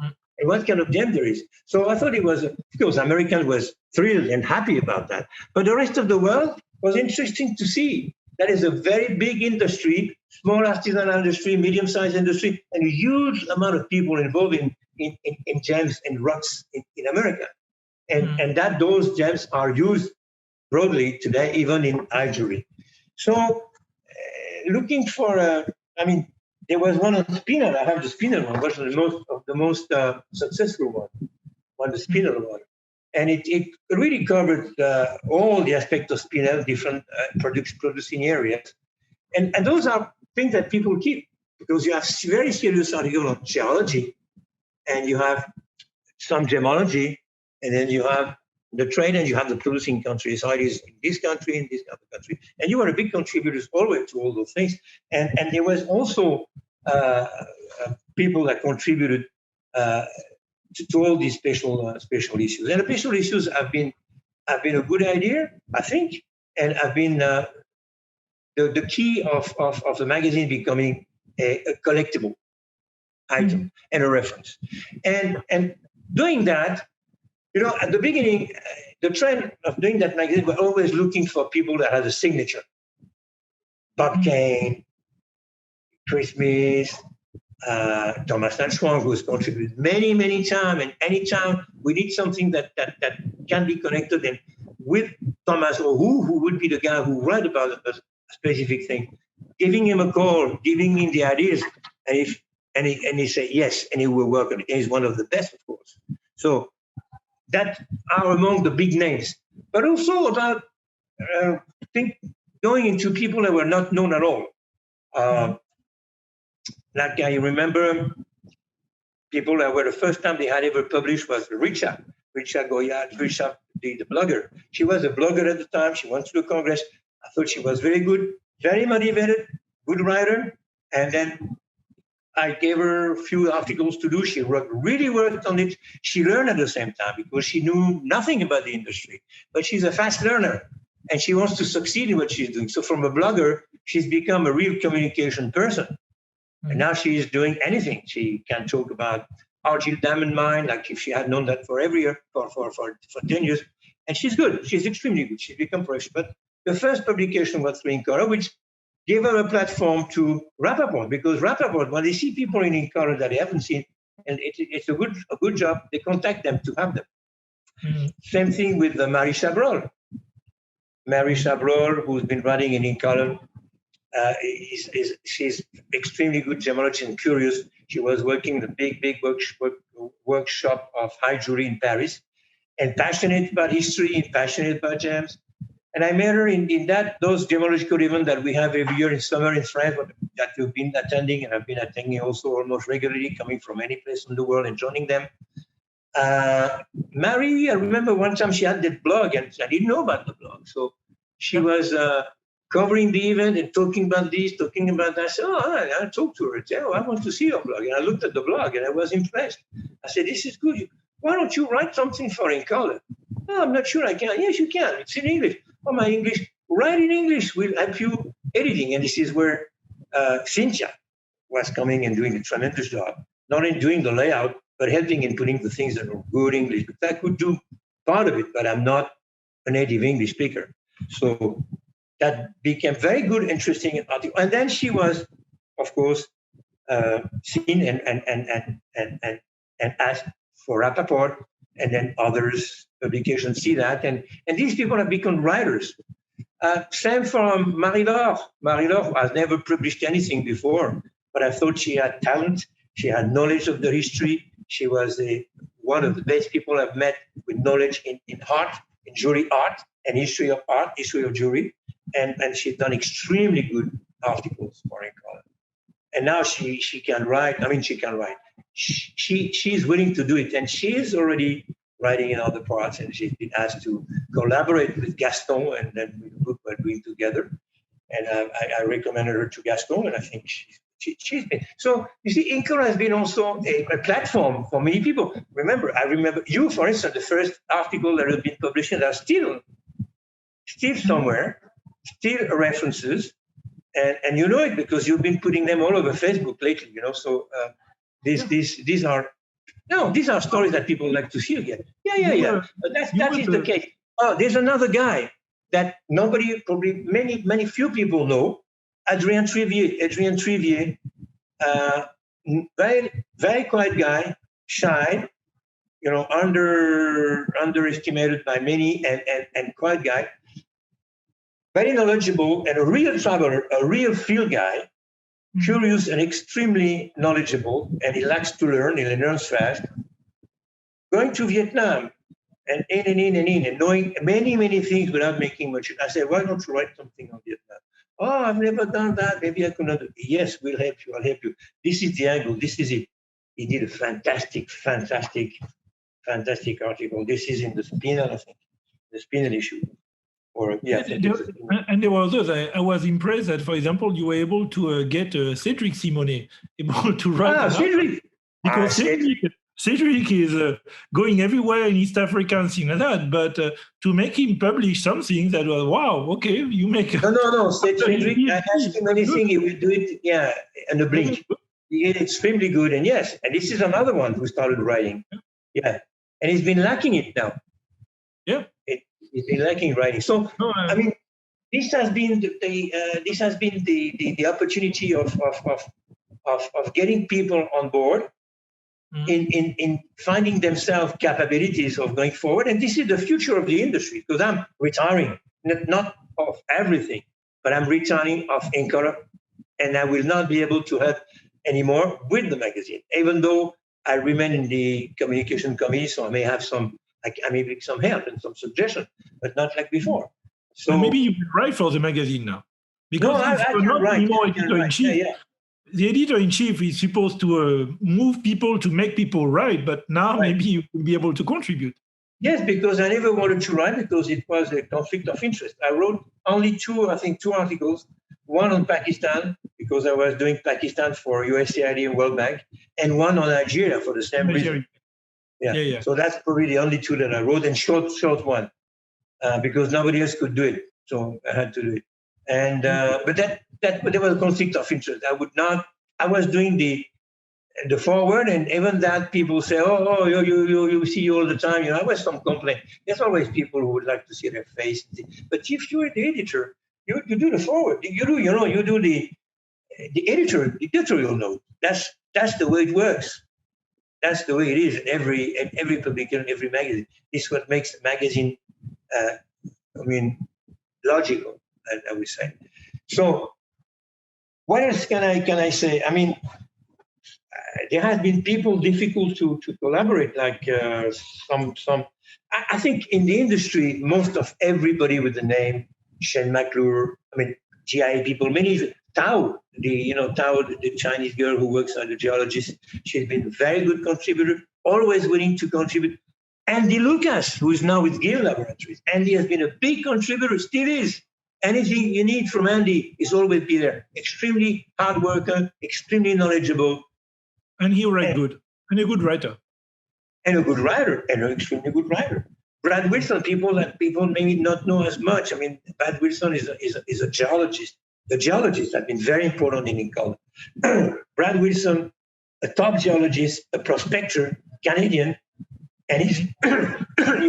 And what kind of gem there is. So I thought it was, of course, Americans was thrilled and happy about that. But the rest of the world was interesting to see. That is a very big industry, small artisanal industry, medium-sized industry, and a huge amount of people involved in gems and rocks in America. And that those gems are used broadly today, even in eye jewelry. So looking for, there was one on spinel. I have the spinel one, which was the most successful one, the spinel one. And it really covered all the aspects of spinel, different producing areas. And those are things that people keep, because you have very serious articles on geology, and you have some gemology, and then you have the trade, and you have the producing countries. So it is in this country, in this other country. And you are a big contributor always to all those things. And there was also people that contributed to all these special issues. And the special issues have been a good idea, I think, and have been the key of the magazine becoming a collectible item and a reference. And doing that, at the beginning, the trend of doing that magazine, we're always looking for people that have a signature. Bob Kane, Chris Smith, Thomas Nanchuang, who has contributed many, many times, and anytime we need something that can be connected and with Thomas, or who would be the guy who write about a specific thing, giving him a call, giving him the ideas, and he say yes, and he will work on it. And he's one of the best, of course. So that are among the big names, but also about going into people that were not known at all. Like I remember people that were the first time they had ever published was Richa Goyard, the blogger. She was a blogger at the time. She went to the Congress. I thought she was very good, very motivated, good writer. And then I gave her a few articles to do. She really worked on it. She learned at the same time because she knew nothing about the industry, but she's a fast learner and she wants to succeed in what she's doing. So from a blogger, she's become a real communication person. And now she is doing anything. She can talk about Argyle Diamond Mine, like if she had known that for every year, for 10 years. And she's good. She's extremely good. She's become professional. But the first publication was through InColor, which gave her a platform to Rappaport, because Rappaport, when they see people in InColor that they haven't seen, and it's a good job, they contact them to have them. Same thing with Marie Chabrol. Marie Chabrol, who's been writing in InColor, she's extremely good gemologist and curious. She was working in the big workshop of high jewelry in Paris, and passionate about history and passionate about gems. And I met her in those gemological events that we have every year in summer in France that you've been attending, and I've been attending also almost regularly, coming from any place in the world and joining them. Marie, I remember one time she had that blog, and I didn't know about the blog. So she was covering the event and talking about this, talking about that. I said, I talked to her. I said, I want to see your blog. And I looked at the blog and I was impressed. I said, this is good. Why don't you write something for InColor? Oh, I'm not sure I can. Yes, you can. It's in English. Oh, my English. Write in English. We'll help you editing. And this is where Cynthia was coming and doing a tremendous job. Not in doing the layout, but helping in putting the things that are good English. Because I could do part of it, but I'm not a native English speaker. So that became very good, interesting article. And then she was, of course, seen and asked for Rappaport, and then others publications see that, and these people have become writers. Same from Marie-Laure. Marie-Laure has never published anything before, but I thought she had talent. She had knowledge of the history. She was one of the best people I've met with knowledge in art, in jewelry art, and history of art, history of jewelry. And she's done extremely good articles for InColor. And now she can write. I mean, she can write. She's willing to do it, and she is already writing in other parts. And she's been asked to collaborate with Gaston, and then with the book we're doing together. And I recommended her to Gaston, and I think she's She's been. So you see, InColor has been also a platform for many people. I remember you, for instance, the first article that has been published are still somewhere, still references, and you know it because you've been putting them all over Facebook lately. So these are stories that people like to see again. Yeah. But that is the case. Oh, there's another guy that nobody, probably many few people know. Adrien Trivier, very, very quiet guy, shy, underestimated by many, and quiet guy, very knowledgeable and a real traveler, a real field guy, curious and extremely knowledgeable, and he likes to learn, he learns fast. Going to Vietnam and in, and knowing many things without making much. I said, why don't you write something on Vietnam? Oh, I've never done that. Maybe I could not. Yes, we'll help you. I'll help you. This is the angle. This is it. He did a fantastic article. This is in the Spinel, I think, the Spinel issue. And there were others. I was impressed that, for example, you were able to get Cedric Simonet able to write. Cedric. Because Cedric is going everywhere in East Africa and things like that. But to make him publish something that was, wow, okay, you make... No. Cedric, I asked him anything, he will do it, in a blink. He is extremely good. And yes, and this is another one who started writing. Yeah. And he's been lacking it now. Yeah. He's been lacking writing. So, I mean, this has been the opportunity of getting people on board. In finding themselves capabilities of going forward. And this is the future of the industry, because I'm retiring, not of everything, but I'm retiring of InColor, and I will not be able to help anymore with the magazine, even though I remain in the communication committee, so I may have some help and some suggestion, but not like before. So maybe you will write for the magazine now. Because I can write. The editor-in-chief is supposed to move people to make people write, but now maybe you will be able to contribute. Yes, because I never wanted to write because it was a conflict of interest. I wrote only two articles, one on Pakistan, because I was doing Pakistan for USAID and World Bank, and one on Nigeria for the same reason. Yeah. So that's probably the only two that I wrote, and short one, because nobody else could do it. So I had to do it. And but there was a conflict of interest. I was doing the forward, and even that people say, oh, you see you all the time. I was some complaint. There's always people who would like to see their face. But if you're the editor, you do the forward. You do the editorial note. That's the way it works. That's the way it is in every publication, every magazine. This is what makes the magazine, logical, I would say. So, what else can I say? I mean, there has been people difficult to collaborate, like some. I think in the industry, most of everybody with the name Jean McClure, GIA people, many Tao, the Chinese girl who works as a geologist, she's been a very good contributor, always willing to contribute. Andy Lucas, who is now with Gill Laboratories. Andy has been a big contributor, still is. Anything you need from Andy is always be there. Extremely hard worker, extremely knowledgeable. And he writes good, and a good writer. And a good writer, and an extremely good writer. Brad Wilson, people maybe not know as much. Brad Wilson is a geologist. The geologists have been very important in InColor. Brad Wilson, a top geologist, a prospector, Canadian, and he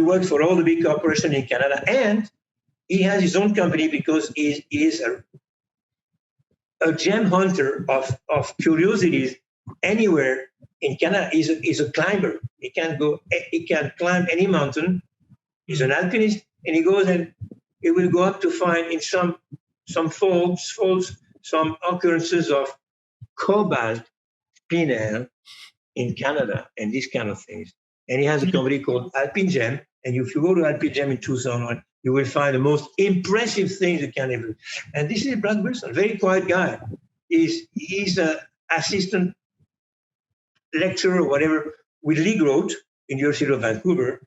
works for all the big corporations in Canada, and he has his own company because he is a gem hunter of curiosities anywhere in Canada. He's a climber. He can climb any mountain. He's an alpinist, and he goes and he will go up to find in some folds, some occurrences of cobalt, spinel in Canada, and these kind of things. And he has a company called Alpine Gem. And if you go to Alpine Gem in 2001, you will find the most impressive things you can ever. And this is Brad Wilson, very quiet guy. He's an assistant lecturer or whatever with Lee Grote in the University of Vancouver.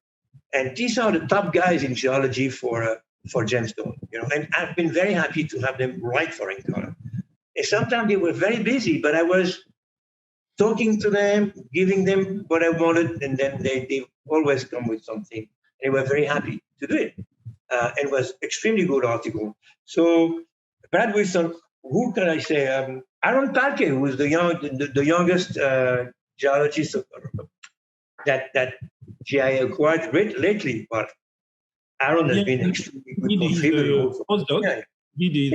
And these are the top guys in geology for gemstone. And I've been very happy to have them write for InColor. And sometimes they were very busy, but I was talking to them, giving them what I wanted, and then they always come with something. And they were very happy to do it. And it was extremely good article. So Brad Wilson, who can I say? Aaron Palke, who was the youngest geologist that GIA acquired lately. But Aaron has been extremely good contributor. Postdoc. He did.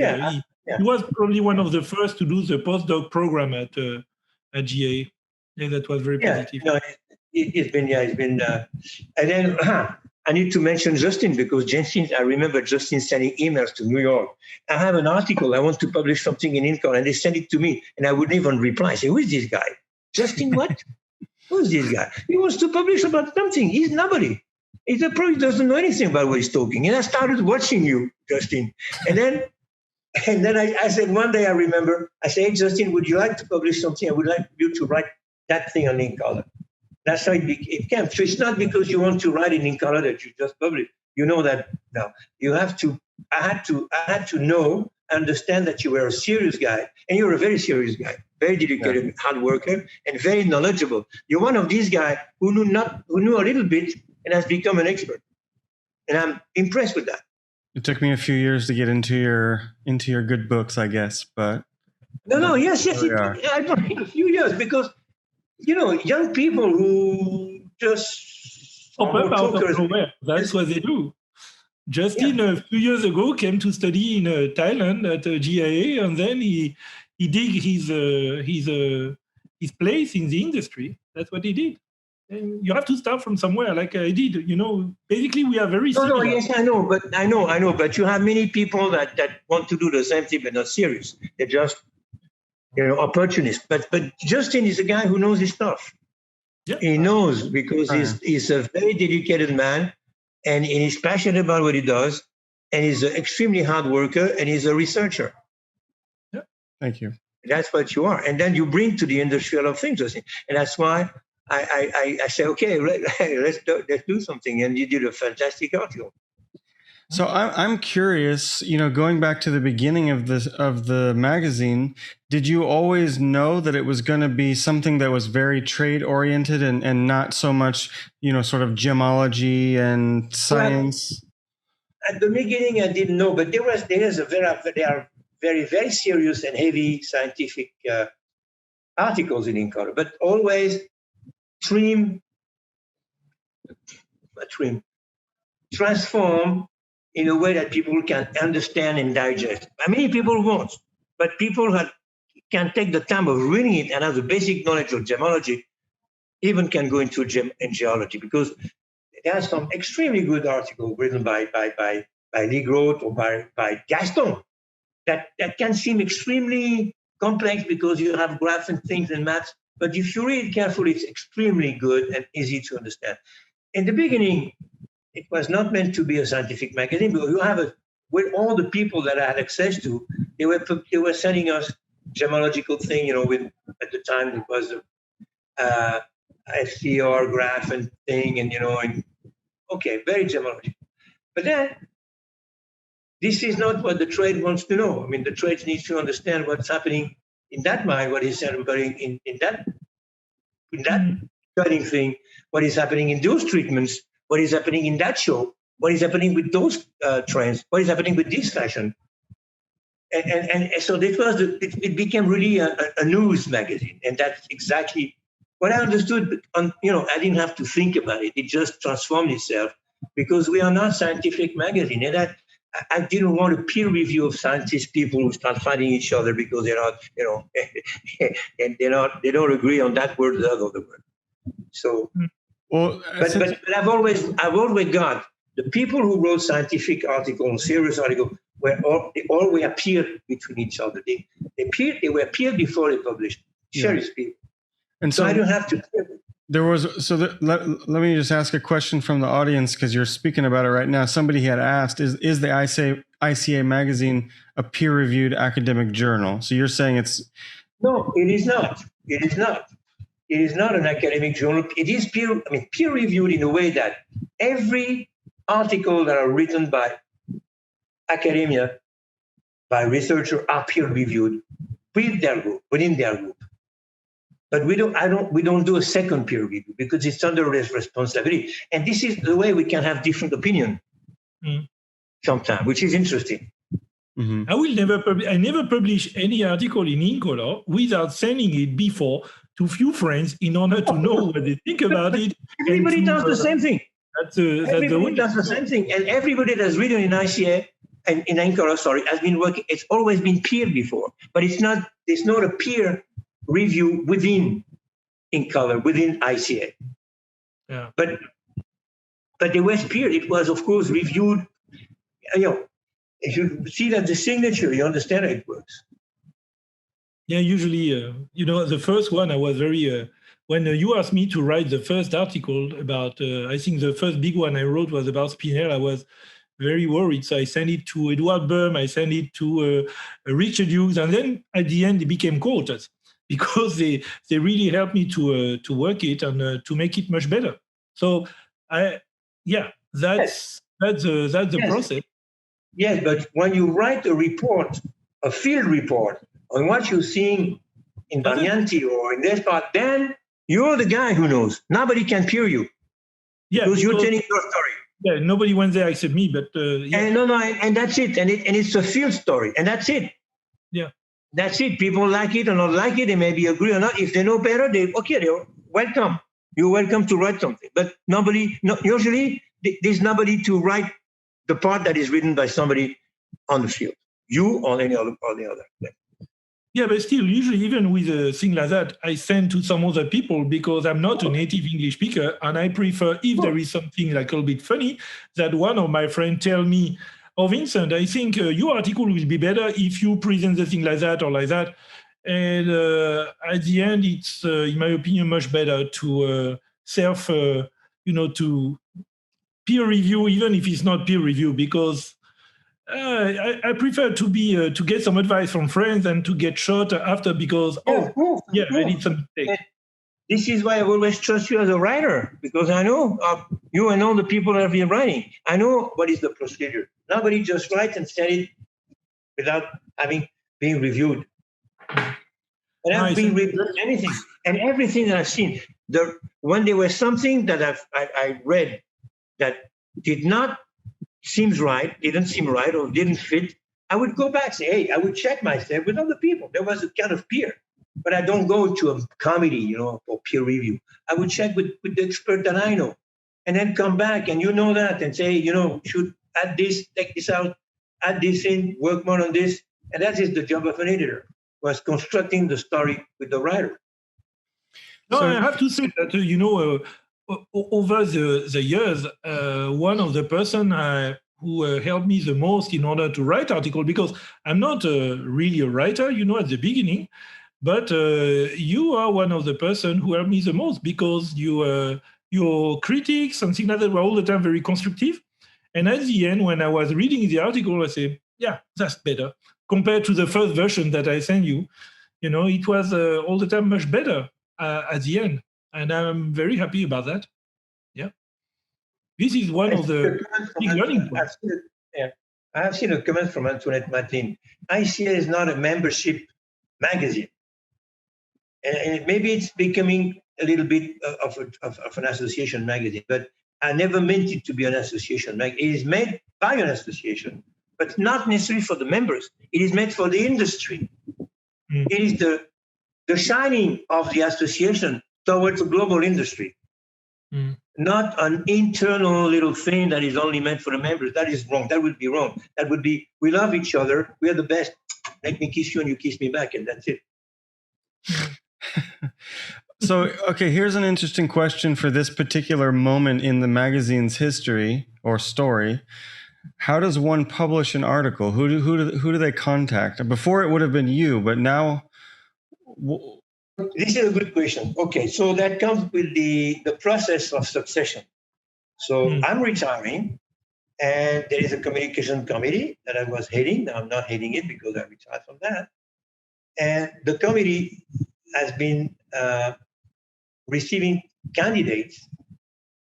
He was probably one of the first to do the postdoc program at GIA. Yeah, that was very positive. No, it's been. And then I need to mention Justin, because I remember Justin sending emails to New York. I have an article, I want to publish something in InColor, and they send it to me, and I wouldn't even reply. I say, who is this guy? Justin what? Who's this guy? He wants to publish about something. He's nobody. He probably doesn't know anything about what he's talking. And I started watching you, Justin. And then I said, one day I remember, I said, hey, Justin, would you like to publish something? I would like you to write that thing on InColor. That's how it came. So it's not because you want to write it in color that you just publish. You know that now. You have to. I had to know, understand that you were a serious guy, and you're a very serious guy, very dedicated, hard worker, and very knowledgeable. You're one of these guys who knew a little bit and has become an expert, and I'm impressed with that. It took me a few years to get into your good books, I guess, but yes. I brought a few years because. Young people who just pop up out of nowhere. That's what they do. Justin, a few years ago, came to study in Thailand at GIA, and then he did his place in the industry. That's what he did. And you have to start from somewhere, like I did. Basically, we are very similar. Yes, I know, but you have many people that want to do the same thing, but not serious. They're just opportunist. But Justin is a guy who knows his stuff. Yeah. He knows because he's a very dedicated man, and he's passionate about what he does, and he's an extremely hard worker, and he's a researcher. Yeah. Thank you. That's what you are. And then you bring to the industry a lot of things, Justin. And that's why I say, okay, let's do something. And you did a fantastic article. So I'm curious, going back to the beginning of the magazine, did you always know that it was going to be something that was very trade oriented and not so much, sort of gemology and science? Well, at the beginning, I didn't know, but there are very, very serious and heavy scientific articles in InColor, but always transform in a way that people can understand and digest. Many people won't, but people can take the time of reading it and have the basic knowledge of gemology, even can go into geology, because there are some extremely good articles written by Lee Groth or by Gaston that can seem extremely complex because you have graphs and things and maths, but if you read carefully, it's extremely good and easy to understand. In the beginning, it was not meant to be a scientific magazine, but with all the people that I had access to, they were sending us gemological thing, at the time it was a FCR graph and thing, and very gemological. But then, this is not what the trade wants to know. The trade needs to understand what's happening in that mine, what is happening in that cutting thing, what is happening in those treatments, what is happening in that show, what is happening with those trends, what is happening with this fashion. And so it became really a news magazine. And that's exactly what I understood. I didn't have to think about it. It just transformed itself because we are not a scientific magazine. And I didn't want a peer review of scientist people who start fighting each other because they're not, and they don't agree on that word or the other word. So, but I've always got the people who wrote scientific articles, serious articles, they always appeared between each other. They were peer before they published. Serious people. And so I don't have to. Let me just ask a question from the audience because you're speaking about it right now. Somebody had asked, is the ICA magazine a peer-reviewed academic journal? So you're saying it's... No, it is not. It is not. It is not an academic journal. It is peer-reviewed in a way that every article that are written by academia, by researchers, are peer-reviewed with their group, within their group. But we don't do a second peer review because it's under their responsibility. And this is the way we can have different opinion sometimes, which is interesting. Mm-hmm. I never publish any article in InColor without sending it before to few friends in order to know what they think about it. Everybody does the same thing. Everybody does the same thing. And everybody that's written in ICA and in InColor, has been working, it's always been peer before. But it's not a peer review within InColor, within ICA. Yeah. But there was peer. It was, of course, reviewed. If you see that the signature, you understand how it works. Yeah, usually, the first one I was very, when you asked me to write the first article about, I think the first big one I wrote was about Spinel, I was very worried. So I sent it to Edward Burm, I sent it to Richard Hughes, and then at the end, it became co-authors because they really helped me to work it and to make it much better. So, that's the process. Yes, but when you write a report, a field report on what you're seeing in Varianti or in this part, then you're the guy who knows. Nobody can peer you. Yeah, because you're telling your story. Yeah, nobody went there except me, but and that's it. And it's a field story, and that's it. Yeah. That's it. People like it or not like it, they maybe agree or not. If they know better, they're welcome. You're welcome to write something. But usually there's nobody to write the part that is written by somebody on the field, you or any other or the other. Yeah, but still, usually even with a thing like that, I send to some other people because I'm not a native English speaker, and I prefer, if there is something like a little bit funny, that one of my friends tell me, "Oh, Vincent, I think your article will be better if you present the thing like that or like that." And at the end, it's, in my opinion, much better to to peer review, even if it's not peer review, because I prefer to get some advice from friends and to get shot after because, I did some mistake. This is why I always trust you as a writer, because I know you and all the people that have been writing. I know what is the procedure. Nobody just writes and send it without being reviewed. And I've been reviewed anything and everything that I've seen. When there was something that I read that didn't seem right or didn't fit, I would go back and say, hey, I would check myself with other people. There was a kind of peer. But I don't go to a committee, for peer review. I would check with the expert that I know and then come back and that and say, should add this, take this out, add this in, work more on this. And that is the job of an editor, was constructing the story with the writer. No, I have to say that, over the years, one of the person who helped me the most in order to write article, because I'm not really a writer, at the beginning, but you are one of the person who helped me the most because your critics and things like that were all the time very constructive. And at the end, when I was reading the article, I said, yeah, that's better. Compared to the first version that I sent you, it was all the time much better at the end. And I'm very happy about that. Yeah. This is one of the big learning points. I have seen a comment from Antoinette Matlin. ICA is not a membership magazine. And maybe it's becoming a little bit of an association magazine, but I never meant it to be an association magazine. It is made by an association, but not necessarily for the members. It is made for the industry. It is the shining of the association towards the global industry, not an internal little thing that is only meant for the members. That is wrong. That would be wrong. That would be, we love each other. We are the best. Let me kiss you and you kiss me back, and that's it. So, okay, here's an interesting question for this particular moment in the magazine's history or story. How does one publish an article? Who do they contact? Before it would have been you, but now... This is a good question. Okay, so that comes with the process of succession. So I'm retiring, and there is a communication committee that I was heading. Now I'm not heading it because I retired from that. And the committee has been receiving candidates,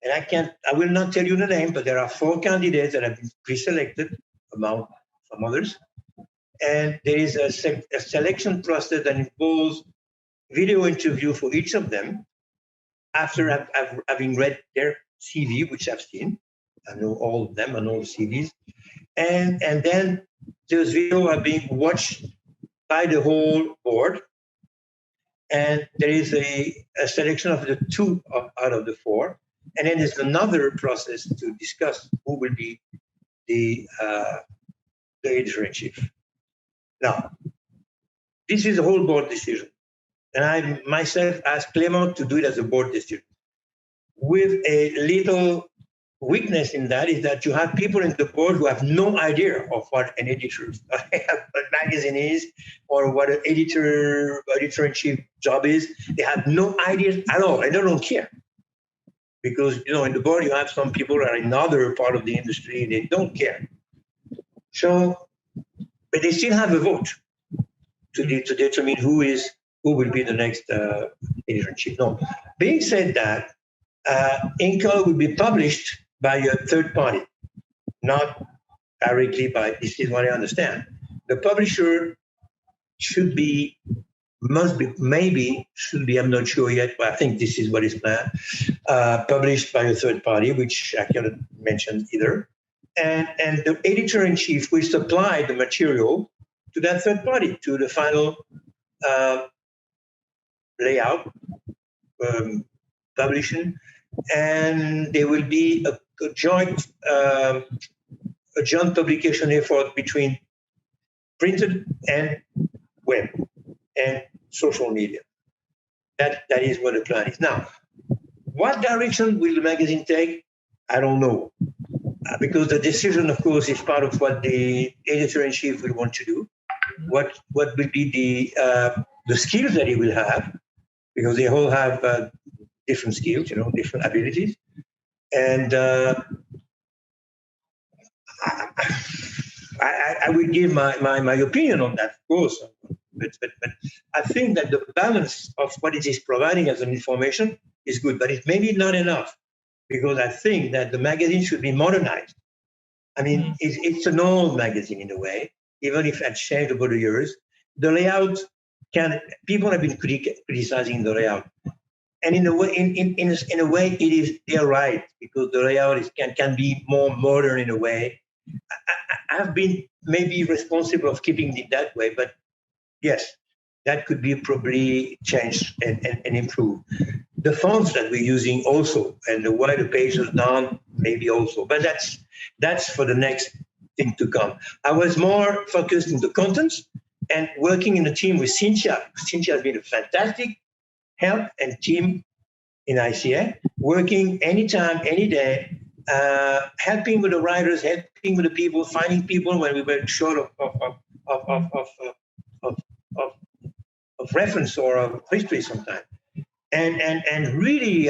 and I will not tell you the name, but there are 4 candidates that have been pre-selected among some others. And there is a selection process that involves video interview for each of them after having read their CV, which I've seen. I know all of them and all the CVs. And then those videos are being watched by the whole board. And there is a selection of the 2 out of the 4. And then there's another process to discuss who will be the editor-in-chief. Now, this is a whole board decision. And I myself asked Clément to do it as a board decision. With a little weakness in that is that you have people in the board who have no idea of what an editor, a magazine is, or what an editor-in-chief job is. They have no idea at all, and they don't care. Because, in the board, you have some people that are in another part of the industry, they don't care. So, but they still have a vote to determine who will be the next editor-in-chief. No, being said that, InColor will be published by a third party, not directly by, this is what I understand. The publisher should be, I'm not sure yet, but I think this is what is planned, published by a third party, which I cannot mention either. And the editor-in-chief will supply the material to that third party, to the final layout, publishing, and there will be a joint publication effort between printed and web and social media. That is what the plan is. Now, what direction will the magazine take? I don't know, because the decision, of course, is part of what the editor-in-chief will want to do. What will be the skills that he will have, because they all have different skills, different abilities. And I will give my opinion on that, of course. But I think that the balance of what it is providing as an information is good, but it may be not enough, because I think that the magazine should be modernized. I mean, it's an old magazine in a way, even if it had changed over the years. The layout people have been criticizing the layout. And in a way, they're right, because the layout can be more modern in a way. I've been maybe responsible of keeping it that way, but yes, that could be probably changed and improved. The fonts that we're using also, and the way the page is done, maybe also, but that's for the next thing to come. I was more focused on the contents and working in a team with Cynthia. Cynthia has been a fantastic help and team in ICA, working anytime, any day, helping with the writers, helping with the people, finding people when we were short of reference or of history sometimes, and really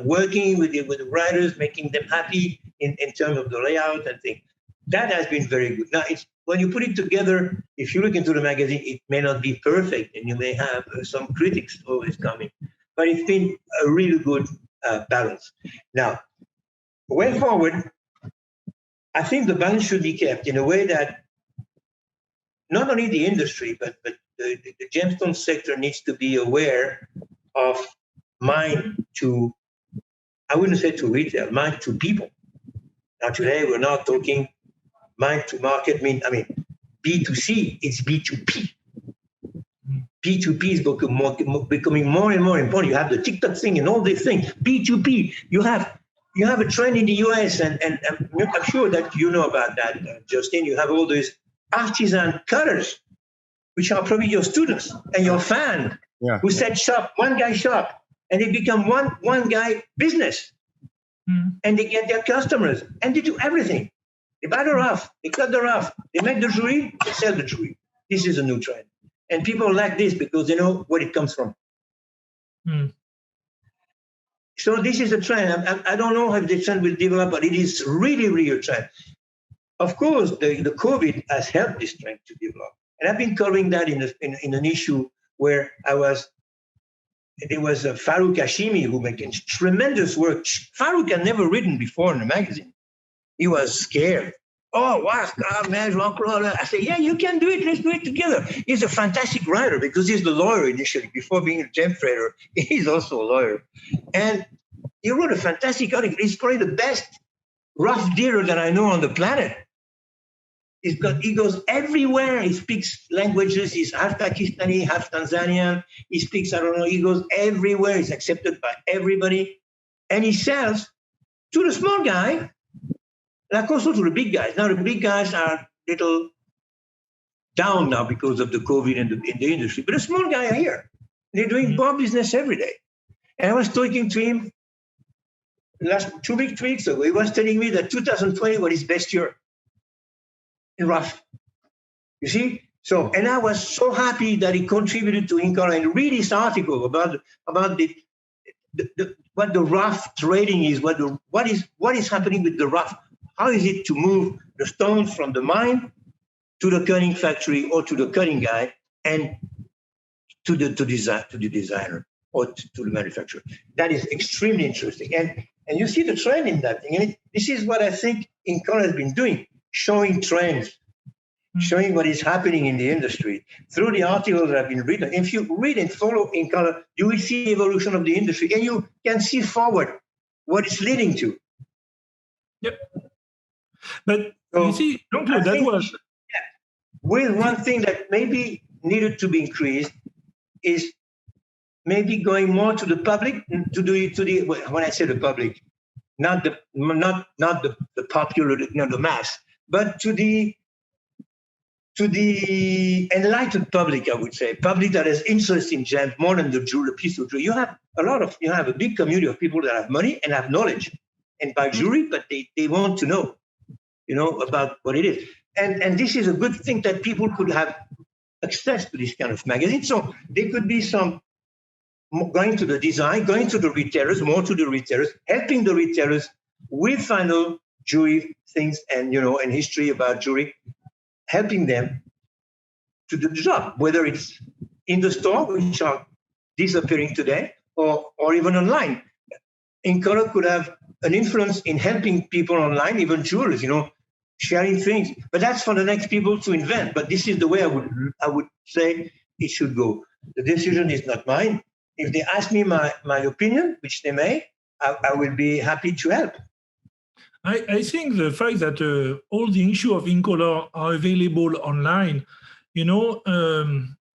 working with the writers, making them happy in terms of the layout and things. That has been very good. Now, when you put it together, if you look into the magazine, it may not be perfect, and you may have some critics always coming, but it's been a really good balance. Now, way forward, I think the balance should be kept in a way that not only the industry, but the gemstone sector needs to be aware of mind to, I wouldn't say to retail, mind to people. Now, today, we're not talking mind to market, I mean, B2C, it's B2P. B2P is becoming more and more important. You have the TikTok thing and all these things. B2P, you have a trend in the US, and I'm sure that you know about that, Justin. You have all these artisan cutters, which are probably your students and your fan, who set shop, one guy shop, and they become one guy business. And they get their customers, and they do everything. They buy the rough, they cut the rough, they make the jewelry, they sell the jewelry. This is a new trend. And people like this because they know where it comes from. So this is a trend. I don't know if the trend will develop, but it is really, really a trend. Of course, the COVID has helped this trend to develop. And I've been covering that in an issue where there was Farouk Hashimi who making tremendous work. Farouk had never written before in a magazine. He was scared. Oh, wow, man, Jean Claude. I said, yeah, you can do it. Let's do it together. He's a fantastic writer because he's the lawyer initially. Before being a gem trader, he's also a lawyer. And he wrote a fantastic article. He's probably the best rough dealer that I know on the planet. He goes everywhere. He speaks languages. He's half Pakistani, half Tanzanian. He speaks, I don't know, he goes everywhere. He's accepted by everybody. And he sells to the small guy, like also to the big guys. Now, the big guys are a little down now because of the COVID in the industry. But the small guys are here. They're doing bar business every day. And I was talking to him last 2 weeks ago. He was telling me that 2020 was his best year in rough. You see? So, and I was so happy that he contributed to InColor and read his article about what the rough trading is, what is happening with the rough. How is it to move the stones from the mine to the cutting factory or to the cutting guy and to the designer or to the manufacturer? That is extremely interesting. And you see the trend in that thing. And this is what I think InColor has been doing, showing trends, showing what is happening in the industry through the articles that have been written. If you read and follow InColor, you will see the evolution of the industry and you can see forward what it's leading to. Yep. But so, you see, that was... With one thing that maybe needed to be increased is maybe going more to the public, when I say the public, not the popular, the mass, but to the enlightened public, I would say, public that has interest in gems more than the piece of jewelry. You have a big community of people that have money and have knowledge and buy jewelry, but they want to know, about what it is. And this is a good thing that people could have access to this kind of magazine. So there could be some going to the design, going to the retailers, more to the retailers, helping the retailers with final jewelry things and and history about jewelry, helping them to do the job, whether it's in the store, which are disappearing today, or even online. InColor could have an influence in helping people online, even jewelers, sharing things. But that's for the next people to invent. But this is the way I would say it should go. The decision is not mine. If they ask me my opinion, which they may, I will be happy to help. I think the fact that all the issues of InColor are available online,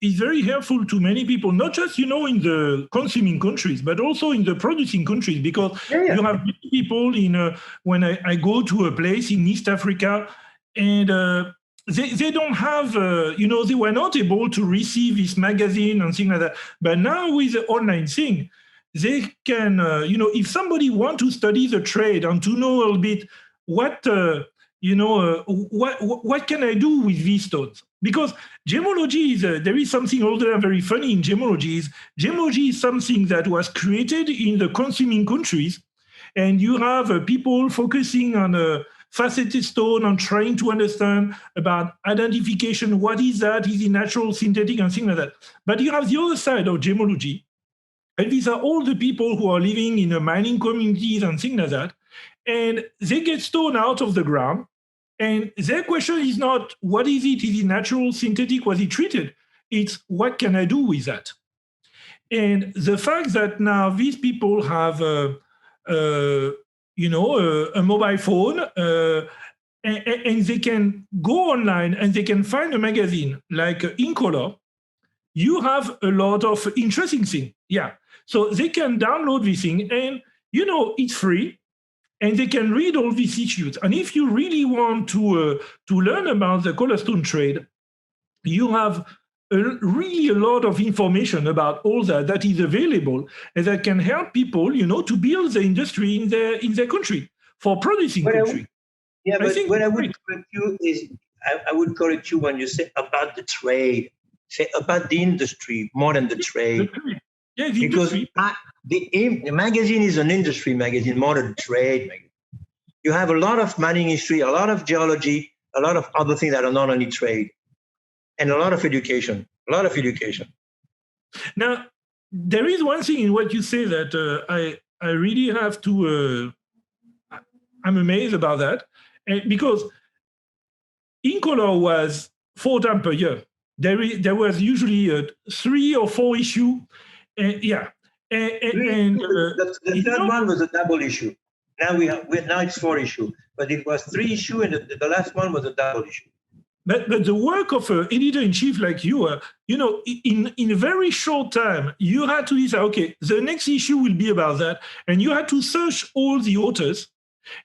is very helpful to many people, not just, in the consuming countries, but also in the producing countries, because you have many people when I go to a place in East Africa and they don't have, they were not able to receive this magazine and things like that. But now with the online thing, they can, if somebody wants to study the trade and to know a little bit what can I do with these stones? Because gemology is, there is something also very funny in gemology. Gemology is something that was created in the consuming countries, and you have people focusing on faceted stone and trying to understand about identification. What is that? Is it natural, synthetic, and things like that? But you have the other side of gemology, and these are all the people who are living in the mining communities and things like that, and they get stone out of the ground. And their question is not, what is it? Is it natural, synthetic? Was it treated? It's, what can I do with that? And the fact that now these people have, a mobile phone, and they can go online and they can find a magazine like InColor, you have a lot of interesting things. Yeah. So they can download this thing and, it's free. And they can read all these issues. And if you really want to learn about the colorstone trade, you have really a lot of information about all that is available and that can help people, to build the industry in their country for producing country. But what I would correct you is, I would correct you when you say about the trade, say about the industry more than the trade. Yeah, the industry. The magazine is an industry magazine, more than a trade magazine. You have a lot of mining history, a lot of geology, a lot of other things that are not only trade, and a lot of education. Now, there is one thing in what you say that I really have to, I'm amazed about that, because InColor was 4 times per year. There was usually 3 or 4 issues. The third one was a double issue. Now now it's 4 issues, but it was 3 issues, and the last one was a double issue. But the work of an editor-in-chief like you, in a very short time, you had to decide, okay, the next issue will be about that. And you had to search all the authors.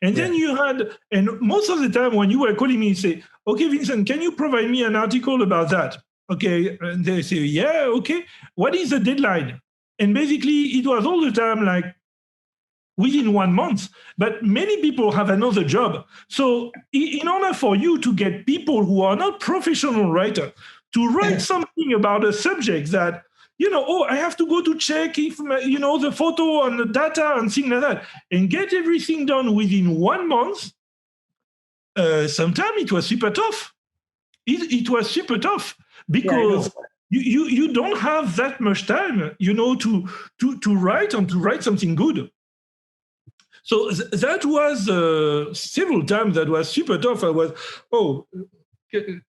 And then you had, and most of the time when you were calling me, you say, okay, Vincent, can you provide me an article about that? Okay, and they say, yeah, okay. What is the deadline? And basically, it was all the time like within 1 month. But many people have another job. So in order for you to get people who are not professional writers to write something about a subject that, I have to go to check if, the photo and the data and things like that, and get everything done within 1 month, sometimes it was super tough. It was super tough because you don't have that much time, to write and to write something good. So that was several times that was super tough. I was,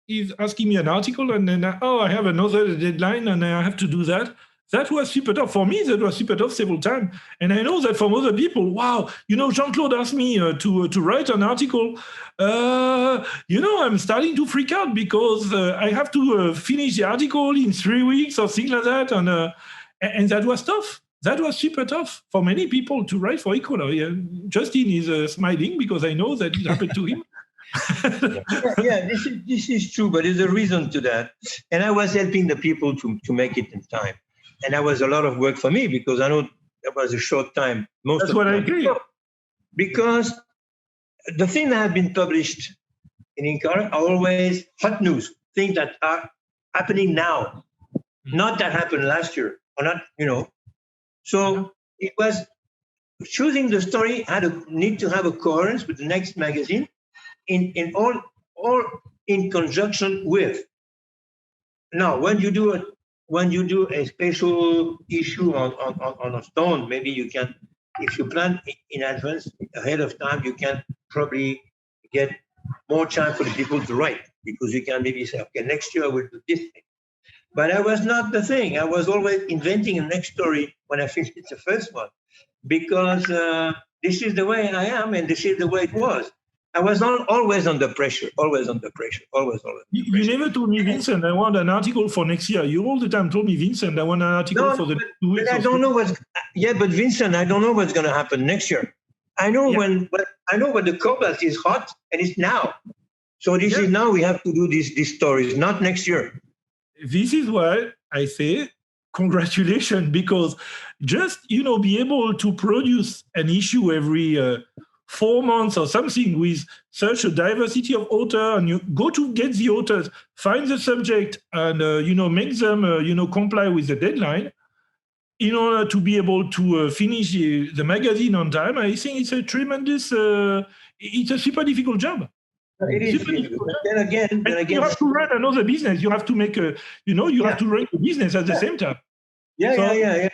he's asking me an article, and then, I have another deadline, and I have to do that. That was super tough. For me, that was super tough several times. And I know that from other people, wow, Jean Claude asked me to write an article. I'm starting to freak out because I have to finish the article in 3 weeks or things like that. And that was tough. That was super tough for many people to write for InColor. Yeah, Justin is smiling because I know that it happened to him. This is true, but there's a reason to that. And I was helping the people to make it in time. And that was a lot of work for me because I know that was a short time. That's what I agree. Because the things that have been published in InColor are always hot news, things that are happening now, not that happened last year, or not, So it was choosing the story had a need to have a coherence with the next magazine, in all in conjunction with. Now, when you do a special issue on a stone, maybe you can, if you plan in advance ahead of time, you can probably get more time for the people to write, because you can maybe say, okay, next year I will do this thing. But that was not the thing. I was always inventing a next story when I finished the first one, because this is the way I am, and this is the way it was. I was always under pressure, always. You never told me, Vincent, I want an article for next year. You all the time told me, Vincent, I want an article for the 2 weeks. But I don't know but Vincent, I don't know what's going to happen next year. I know when the cobalt is hot, and it's now. So this is now we have to do these stories, not next year. This is why I say congratulations, because just, be able to produce an issue every 4 months or something with such a diversity of authors, and you go to get the authors, find the subject, and, make them, comply with the deadline in order to be able to finish the magazine on time. I think it's a tremendous, it's a super difficult job. It is. Then again, you have to run another business. You have to make a, have to run a business at the same time. Yeah.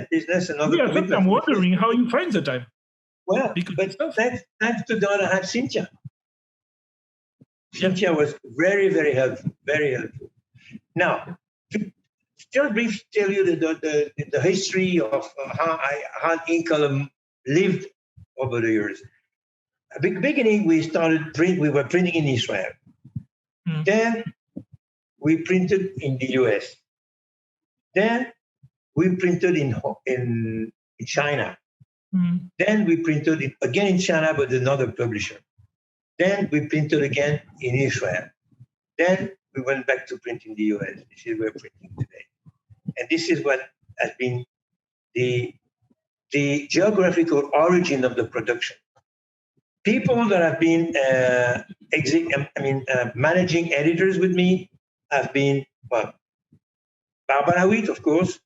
Business and other. I'm wondering how you find the time. Well, but thanks to God, I had Cynthia. Cynthia was very, very helpful, very helpful. Now, to just briefly tell you the history of how InColor lived over the years. At the beginning, we were printing in Israel. Then we printed in the US. Then we printed in China. Then we printed it again in China, but another publisher. Then we printed again in Israel. Then we went back to print in the US. This is where we're printing today. And this is what has been the geographical origin of the production. People that have been managing editors with me have been, Barbara Witt, of course.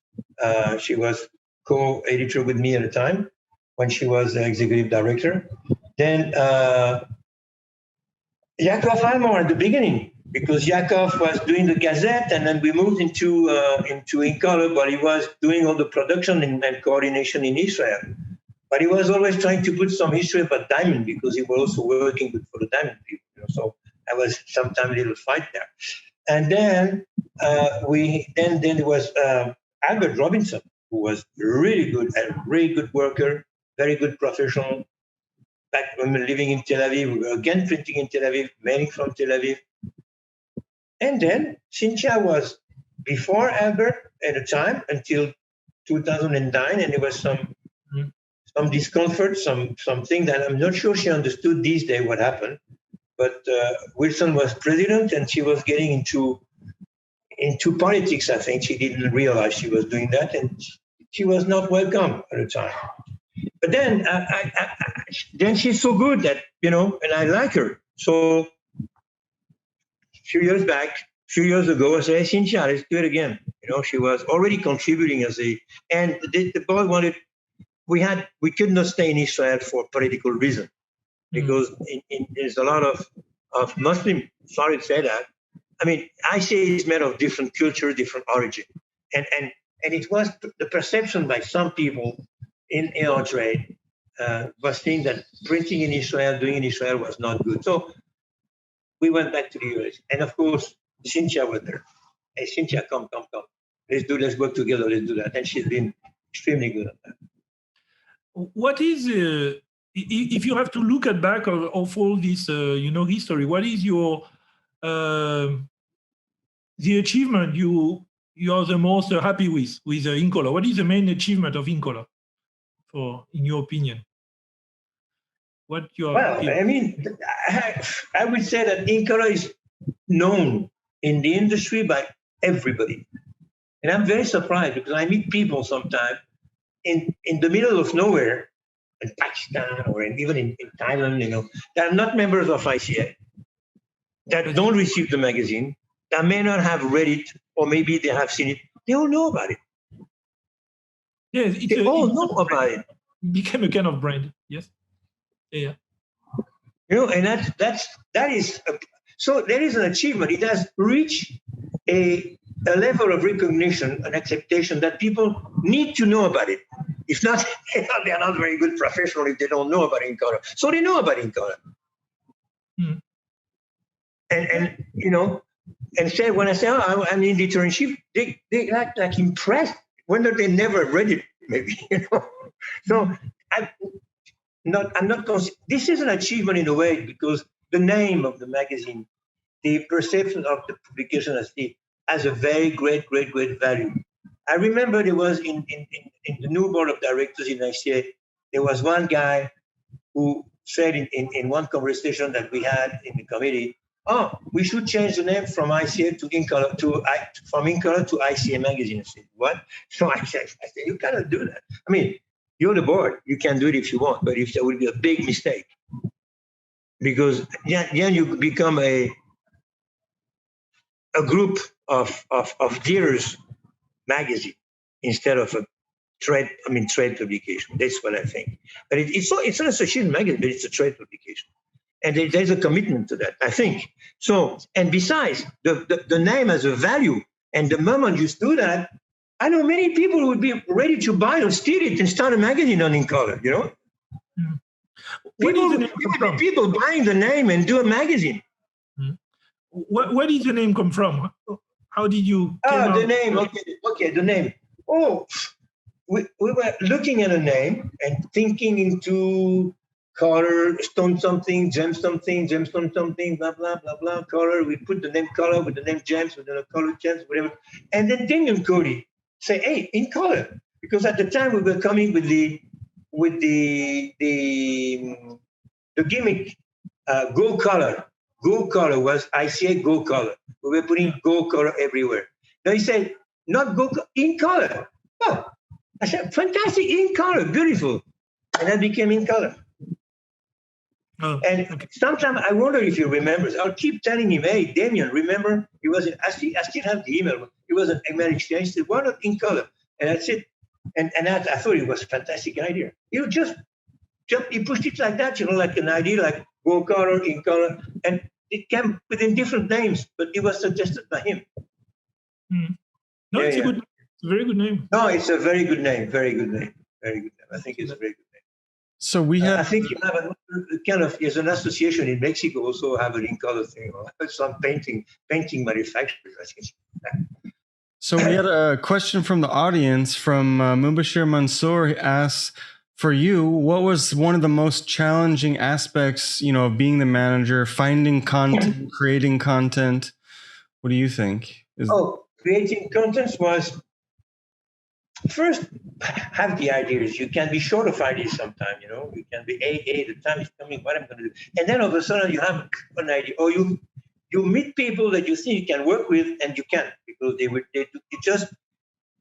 She was co-editor with me at the time when she was executive director. Then Yakov Almor at the beginning, because Yakov was doing the Gazette, and then we moved into InColor, but he was doing all the production and coordination in Israel. But he was always trying to put some history about diamond, because he was also working for the diamond people. So I was sometimes a little fight there. And then then there was Albert Robinson, who was really good, a really good worker, very good professional. Back when we were living in Tel Aviv, we were again printing in Tel Aviv, mailing from Tel Aviv. And then Cynthia was before Albert at the time until 2009, and there was some discomfort, something that I'm not sure she understood these days what happened. But Wilson was president, and she was getting into politics. I think she didn't realize she was doing that, and she was not welcome at the time. But then, then she's so good that and I like her. So a few years ago, I said, "Hey, Cynthia, let's do it again." She was already contributing and the board wanted. We could not stay in Israel for political reasons because there's a lot of Muslim. Sorry to say that. I mean, ICA is made of different culture, different origin, and it was the perception by some people in our trade was saying that printing in Israel, doing in Israel was not good. So we went back to the US, and of course Cynthia was there. Hey, Cynthia, come. Let's work together. Let's do that. And she's been extremely good at that. What is, if you have to look at back of all this, history, what is your, the achievement you are the most happy with InColor? What is the main achievement of InColor, in your opinion? What you are? Well, I mean, I would say that InColor is known in the industry by everybody. And I'm very surprised because I meet people sometimes in the middle of nowhere, in Pakistan or even in Thailand, that are not members of ICA, that don't receive the magazine, that may not have read it, or maybe they have seen it. They all know about it. Yes, they all know about it. It became a kind of brand. Yes. Yeah. And that is so there is an achievement. It has reached a level of recognition and acceptation that people need to know about it. If not, they're not very good professionals if they don't know about InColor. So they know about InColor. And say when I say, "Oh, I'm the editor-in-chief," they like impressed, whether they never read it, maybe. So I'm not. This is an achievement in a way because the name of the magazine, the perception of the publication has a very great value. I remember there was in the new board of directors in ICA, there was one guy who said in one conversation that we had in the committee, "Oh, we should change the name from ICA to InColor from InColor to ICA Magazine." I said, "What?" So I said, "You cannot do that. I mean, you're the board. You can do it if you want, but if there will be a big mistake, because then you become a group of dealers magazine instead of a trade publication. That's what I think. But it's an association magazine, but it's a trade publication. And there's a commitment to that, I think. So, and besides, the name has a value. And the moment you do that, I know many people would be ready to buy or steal it and start a magazine on InColor, People buying the name and do a magazine. Where did the name come from? How did you? The name. Okay, the name. Oh, we were looking at a name and thinking into color, stone something, gemstone something, blah blah blah blah. Color. We put the name color with the name gems, with the color gems, whatever. And then Daniel Cody say, "Hey, InColor," because at the time we were coming with the gimmick, Go Color. Go Color was ICA Go Color. We were putting Go Color everywhere. Now he said, "Not Go InColor." Oh, I said, "Fantastic, InColor, beautiful," and that became InColor. Oh, and okay. Sometimes I wonder if he remembers. I'll keep telling him, "Hey, Damien, remember?" He was. I still have the email. It was an email exchange. He said, "Why not InColor?" And that's it. And I thought it was a fantastic idea. He pushed it like that, like an idea, like Go Color, InColor, and it came within different names, but it was suggested by him. No, it's a very good name. No, it's a very good name. Very good name. Very good name. I think it's a very good name. So we have. I think you have there's an association in Mexico also have an InColor thing, or some painting manufacturers, I think. So we had a question from the audience from Mubashir Mansour. He asks, for you, what was one of the most challenging aspects, of being the manager, finding content, creating content? What do you think? Creating content was, first, have the ideas. You can be short of ideas sometimes, You can be, the time is coming, what I'm going to do. And then all of a sudden you have an idea, or you meet people that you think you can work with, and you can't, because they just,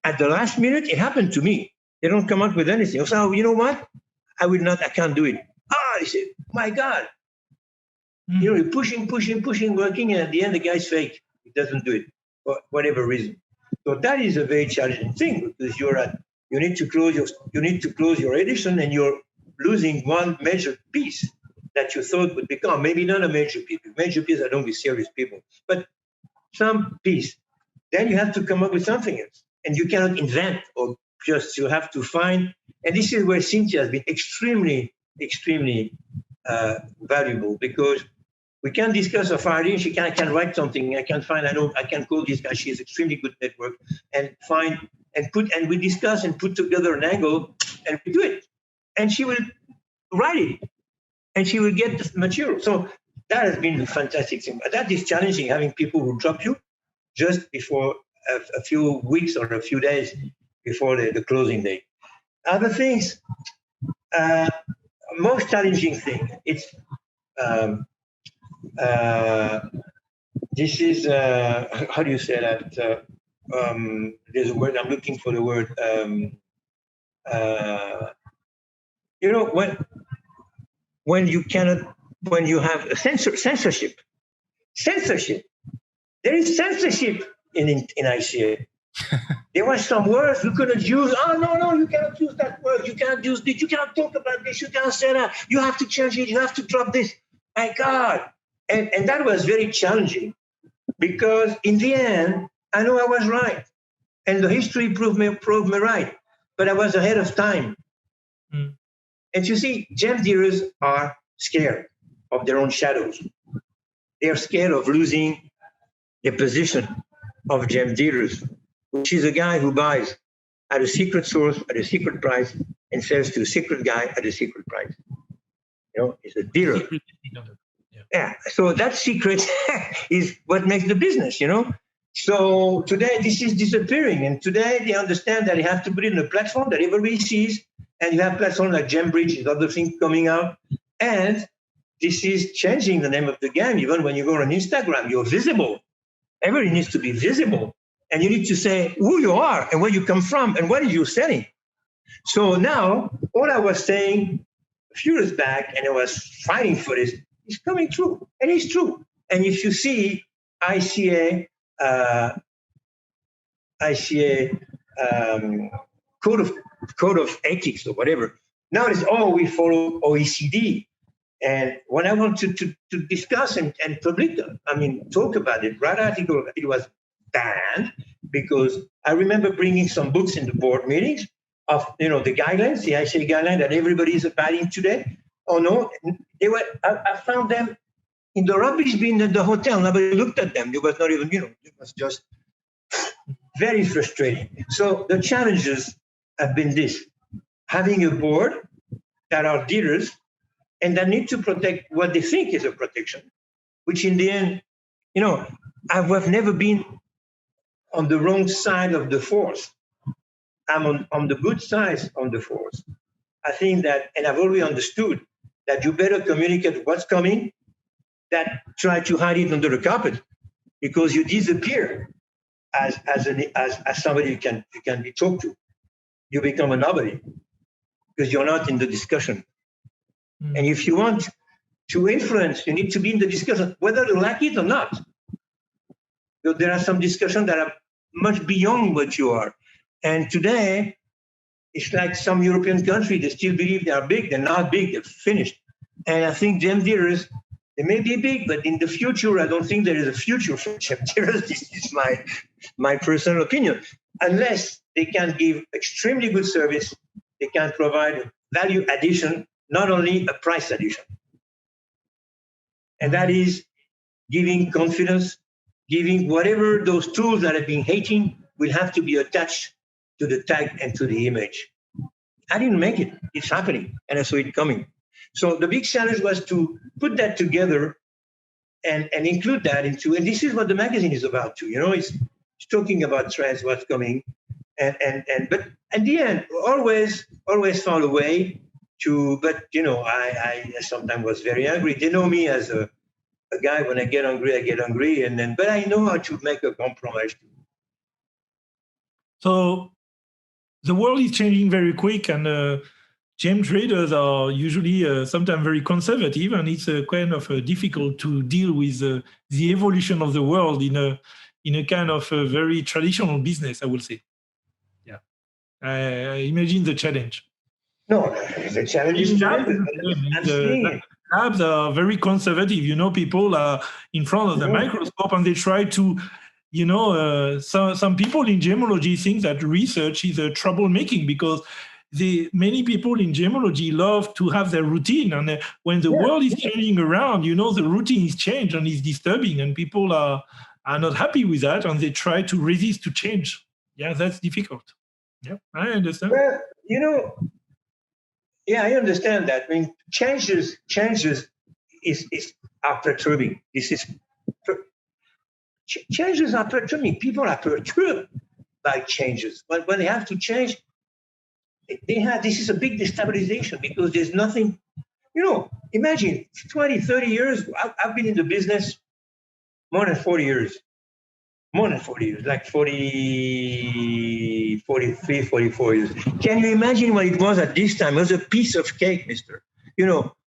at the last minute, it happened to me. They don't come up with anything. So, you know what? I can't do it. They say, my God. You're pushing, working, and at the end, the guy's fake. He doesn't do it for whatever reason. So that is a very challenging thing, because you need to close your edition, and you're losing one major piece that you thought would become, maybe not a major piece. Major piece, I don't be serious people, but some piece. Then you have to come up with something else, and you cannot invent, or just you have to find. And this is where Cynthia has been extremely, extremely valuable, because we can discuss a file. She can write something. I can call this guy. She has extremely good network, and we discuss and put together an angle, and we do it. And she will write it, and she will get the material. So that has been a fantastic thing. But that is challenging, having people who drop you just before a few weeks or a few days before the closing date. Other things, most challenging thing, it's this is how do you say that? There's a word, I'm looking for the word. When you have a censorship. There is censorship in ICA. There were some words we couldn't use. Oh, no, you cannot use that word. You cannot use this. You cannot talk about this. You cannot say that. You have to change it. You have to drop this. My God. And that was very challenging, because in the end, I know I was right. And the history proved me right. But I was ahead of time. And you see, gem dealers are scared of their own shadows. They are scared of losing the position of gem dealers, which is a guy who buys at a secret source at a secret price and sells to a secret guy at a secret price. It's a dealer. Yeah. So that secret is what makes the business, So today this is disappearing, and today they understand that they have to put it in a platform that everybody sees, and you have platforms like GemBridge and other things coming out, and this is changing the name of the game. Even when you go on Instagram, you're visible. Everybody needs to be visible, and you need to say who you are and where you come from and what are you selling. So now, all I was saying a few years back, and I was fighting for this, is coming true, and it's true. And if you see ICA code of ethics or whatever, now it's we follow OECD. And when I wanted to discuss and talk about it, write article, it was banned, because I remember bringing some books in the board meetings of, the guidelines, the ICA guidelines that everybody is abiding today. Oh no, I found them in the rubbish bin at the hotel. Nobody looked at them. It was not even, it was just very frustrating. So the challenges have been this: having a board that are dealers and that need to protect what they think is a protection, which in the end, I've never been on the wrong side of the force. I'm on the good side of the force. I think that, and I've always understood that you better communicate what's coming than try to hide it under the carpet, because you disappear as somebody you can be talked to. You become a nobody because you're not in the discussion. And if you want to influence, you need to be in the discussion, whether you like it or not. There are some discussions that are much beyond what you are. And today, it's like some European countries, they still believe they are big. They're not big, they're finished. And I think gem dealers, they may be big, but in the future, I don't think there is a future for gem dealers. This is my personal opinion. Unless they can give extremely good service, they can provide value addition, not only a price addition. And that is giving confidence, giving whatever those tools that have been hating will have to be attached to the tag and to the image. I didn't make it. It's happening, and I saw it coming. So the big challenge was to put that together and include that into, and this is what the magazine is about too. It's talking about trends, what's coming, and but at the end, always found a way to. But I sometimes was very angry. They know me as a guy. When I get angry, but I know how to make a compromise. So the world is changing very quick, and gem traders are usually sometimes very conservative, and it's kind of difficult to deal with the evolution of the world in a kind of a very traditional business, I would say. Yeah, I imagine the challenge. No, the challenge is the labs are very conservative. People are in front of the microscope and they try to. Some people in gemology think that research is troublemaking because many people in gemology love to have their routine. And when the world is changing around, the routine is changed and is disturbing, and people are not happy with that, and they try to resist to change. Yeah, that's difficult. Yeah, I understand. Well, I understand that. I mean, changes are perturbing. Changes are perturbing. People are perturbed by changes. But when they have to change, this is a big destabilization because there's nothing, imagine 20, 30 years. I've been in the business more than 40 years, like 40, 43, 44 years. Can you imagine what it was at this time? It was a piece of cake, mister.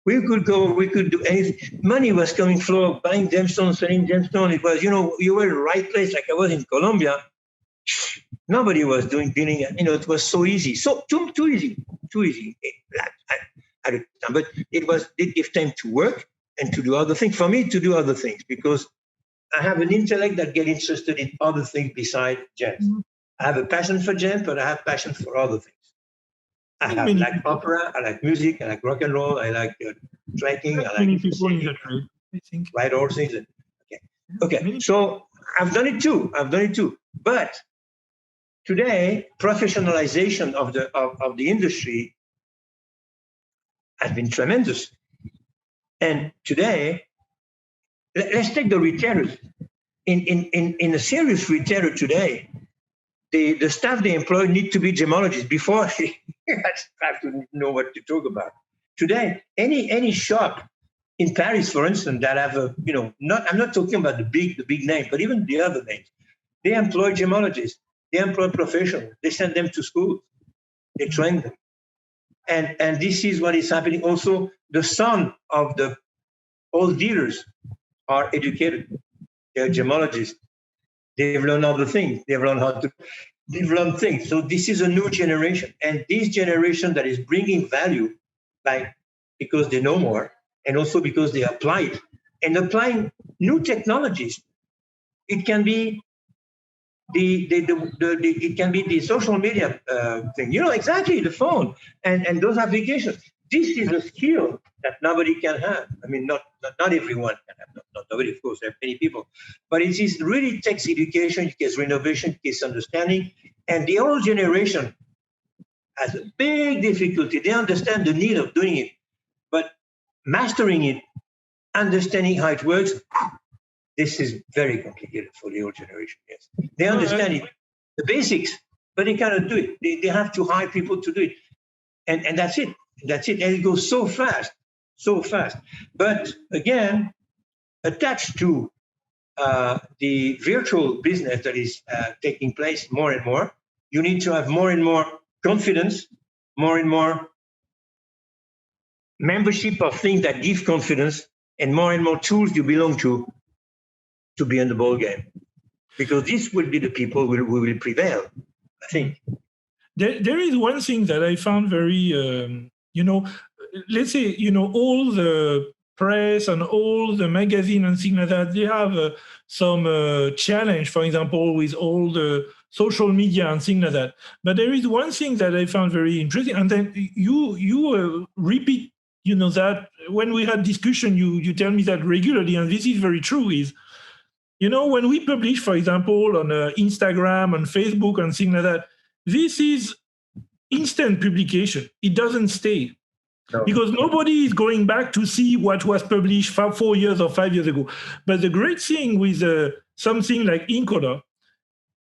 We could do anything. Money was coming flow, buying gemstones, selling gemstones. It was, you were in the right place, like I was in Colombia. Nobody was doing dealing. It was so easy, so too easy. But it gave time to work and to do other things. For me, to do other things, because I have an intellect that gets interested in other things besides gems. Mm-hmm. I have a passion for gems, but I have passion for other things. I like opera, I like music, I like rock and roll, I like trekking, I like many people in the trade, I think. Ride horses. Okay. So I've done it too. But today, professionalization of the industry has been tremendous. And today, let's take the retailers. In a serious retailer today, the staff they employ need to be gemologists before they have to know what to talk about. Today, any shop in Paris, for instance, that have I'm not talking about the big name, but even the other names, they employ gemologists, they employ professionals, they send them to school, they train them, and this is what is happening. Also, the son of the old dealers are educated; they're gemologists. They've learned other things. They've learned things. So this is a new generation. And this generation that is bringing value because they know more and also because they apply it. And applying new technologies. It can be it can be the social media thing. Exactly, the phone and those applications. This is a skill that nobody can have. I mean, not everyone can have. Not nobody, of course, there are many people. But it really takes education, it takes renovation, it takes understanding. And the old generation has a big difficulty. They understand the need of doing it. But mastering it, understanding how it works, this is very complicated for the old generation, yes. They understand it, the basics, but they cannot do it. They have to hire people to do it. And that's it. And it goes so fast. But again, attached to the virtual business that is taking place more and more, you need to have more and more confidence, more and more membership of things that give confidence, and more tools you belong to be in the ball game. Because this will be the people who will prevail, I think. There is one thing that I found very, let's say, all the press and all the magazine and things like that, they have some challenge, for example, with all the social media and things like that. But there is one thing that I found very interesting, and then you repeat you know, that when we had discussion, you tell me that regularly, and this is very true, is, you know, when we publish, for example, on Instagram, on Facebook, and things like that, this is instant publication. It doesn't stay. No. Because nobody is going back to see what was published 4 years or 5 years ago. But the great thing with something like InColor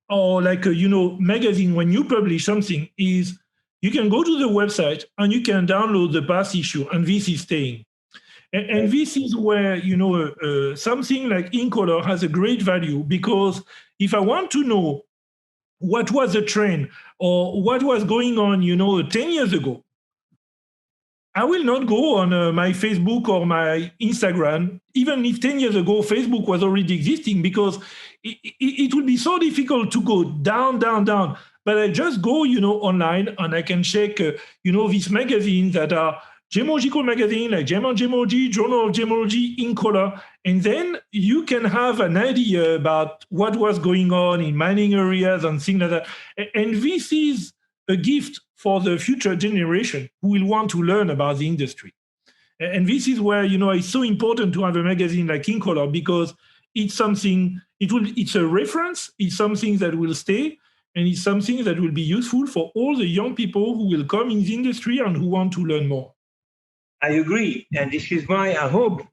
or like a, you know, magazine, when you publish something, is you can go to the website and you can download the past issue, and this is staying. And this is where, you know, something like InColor has a great value, because if I want to know what was the trend or what was going on, you know, 10 years ago, I will not go on my Facebook or my Instagram, even if 10 years ago Facebook was already existing, because it would be so difficult to go down. But I just go, you know, online, and I can check, you know, these magazines that are gemological magazine, like Gemology, Journal of Gemology, InColor, and then you can have an idea about what was going on in mining areas and things like that. And this is a gift for the future generation who will want to learn about the industry. And this is where, you know, it's so important to have a magazine like InColor, because it's something, it's a reference, it's something that will stay, and it's something that will be useful for all the young people who will come in the industry and who want to learn more. I agree. And this is why I hope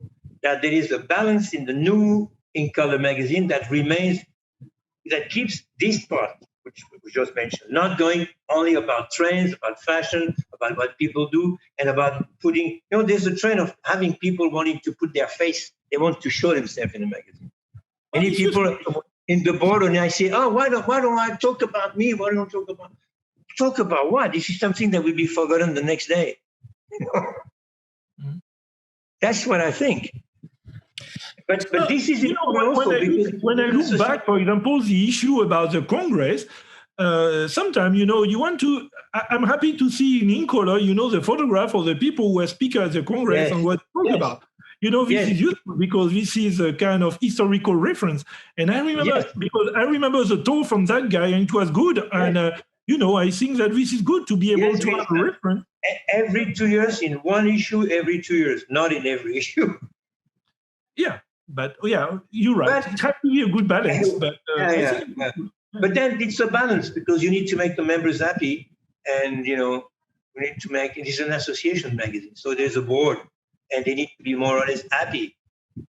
that there is a balance in the new InColor magazine that remains, that keeps this part, which we just mentioned, not going only about trends, about fashion, about what people do, and about putting, you know, there's a trend of having people wanting to put their face, they want to show themselves in a magazine. Many people in the board, and I say, oh, why don't I talk about me? Why don't I talk about what? This is something that will be forgotten the next day. You know? That's what I think. But this is, you know, when I look back, for example, the issue about the Congress, sometimes, you know, you want to, I'm happy to see in InColor, you know, the photograph of the people who were speakers at the Congress and what they talk about. You know, this is useful because this is a kind of historical reference. And I remember, because I remember the talk from that guy, and it was good. And, you know, I think that this is good to be able to have a reference. Every 2 years, in one issue, every 2 years, not in every issue. Yeah, but you're right. It has to be a good balance. But But then it's a balance, because you need to make the members happy, and you know, we need to make it is an association magazine, so there's a board, and they need to be more or less happy.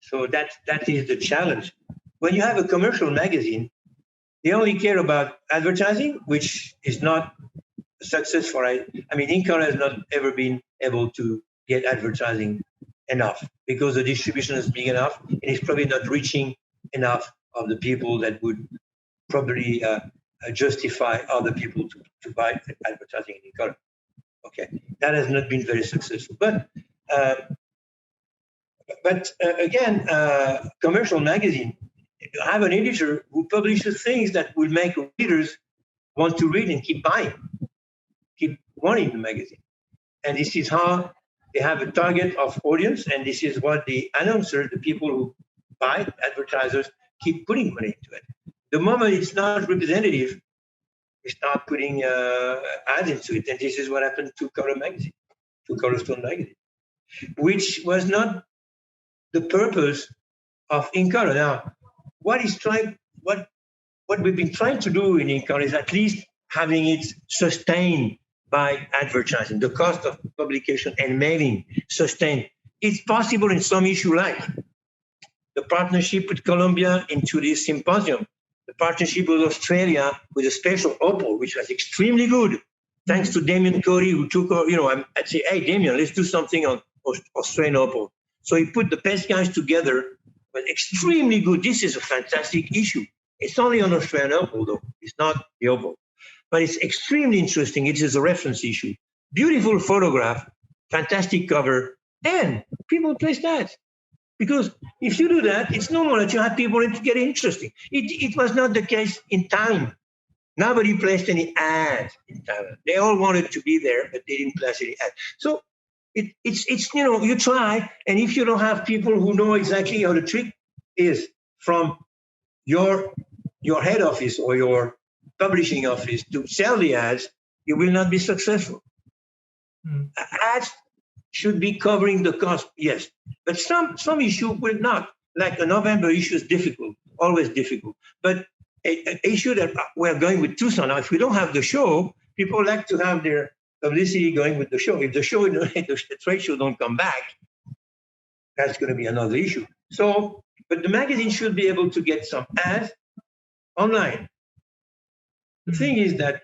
So that is the challenge. When you have a commercial magazine, they only care about advertising, which is not a success for. I mean, InColor has not ever been able to get advertising enough, because the distribution is big enough, and it's probably not reaching enough of the people that would probably justify other people to buy advertising in InColor. Okay, that has not been very successful. But again, commercial magazine, have an editor who publishes things that will make readers want to read and keep buying, keep wanting the magazine. And this is how they have a target of audience, and this is what the announcers, the people who buy, advertisers, keep putting money into it. The moment it's not representative, we start putting ads into it, and this is what happened to Color Magazine, to Gemstone Magazine, which was not the purpose of InColor. Now, what we've been trying to do in InColor is at least having it sustained by advertising, the cost of publication and mailing sustained. It's possible in some issue, like the partnership with Colombia into this symposium, the partnership with Australia with a special opal, which was extremely good, thanks to Damien Cody, who took, I'd say, hey, Damien, let's do something on Australian opal. So he put the best guys together, but extremely good. This is a fantastic issue. It's only on Australian opal, though. It's not the opal. But it's extremely interesting. It is a reference issue. Beautiful photograph, fantastic cover, and people place that. Because if you do that, it's normal that you have people to get interesting. It was not the case in time. Nobody placed any ads in Thailand. They all wanted to be there, but they didn't place any ads. So it's you try, and if you don't have people who know exactly how the trick is from your head office or your publishing office to sell the ads, you will not be successful. Ads should be covering the cost, yes. But some issue will not. Like a November issue is difficult, always difficult. But an issue that we're going with Tucson, now if we don't have the show, people like to have their publicity going with the show. If the show, the trade show don't come back, that's going to be another issue. So, but the magazine should be able to get some ads online. The thing is that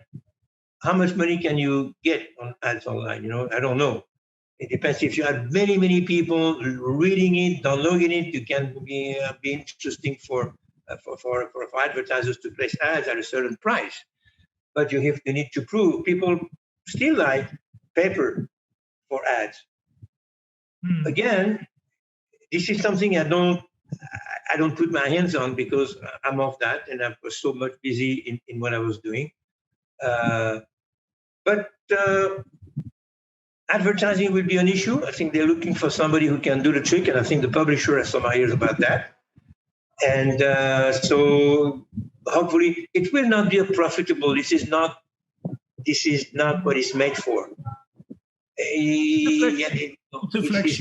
how much money can you get on ads online? You know, I don't know. It depends. If you have many, many people reading it, downloading it, you can be interesting for advertisers to place ads at a certain price. But you need to prove people still like paper for ads. Again, this is something I don't put my hands on because I'm off that and I was so much busy in what I was doing. But advertising will be an issue. I think they're looking for somebody who can do the trick, and I think the publisher has some ideas about that. And so hopefully it will not be a profitable. This is not what it's made for. It's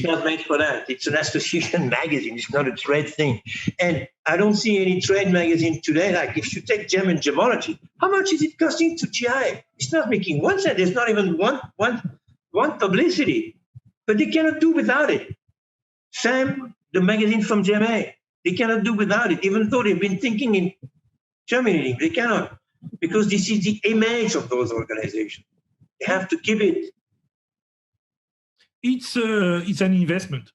not made for that. It's an association magazine. It's not a trade thing. And I don't see any trade magazine today. Like if you take Gem and Gemology, how much is it costing to GI? It's not making 1 cent. There's not even one publicity. But they cannot do without it. Same, the magazine from GMA. They cannot do without it, even though they've been thinking in terminating. They cannot, because this is the image of those organizations. They have to keep it. It's an investment.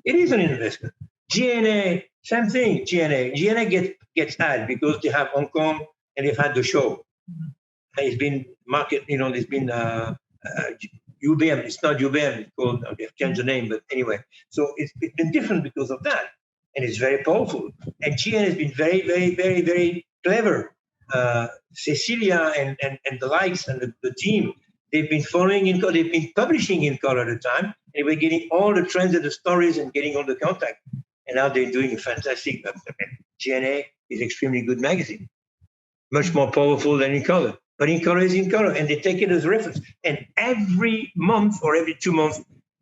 It is an investment. GNA, same thing. GNA gets ad because they have Hong Kong and they've had the show. And it's been market. There's been UBM. It's not UBM. It's called. They've changed the name, but anyway. So it's been different because of that, and it's very powerful. And GNA has been very, very, very, very clever. Cecilia and the likes and the team. They've been following InColor, they've been publishing InColor at the time, and they were getting all the trends and the stories and getting all the contact. And now they're doing a fantastic. GNA is extremely good magazine, much more powerful than InColor. But InColor is InColor, and they take it as a reference. And every month or every 2 months,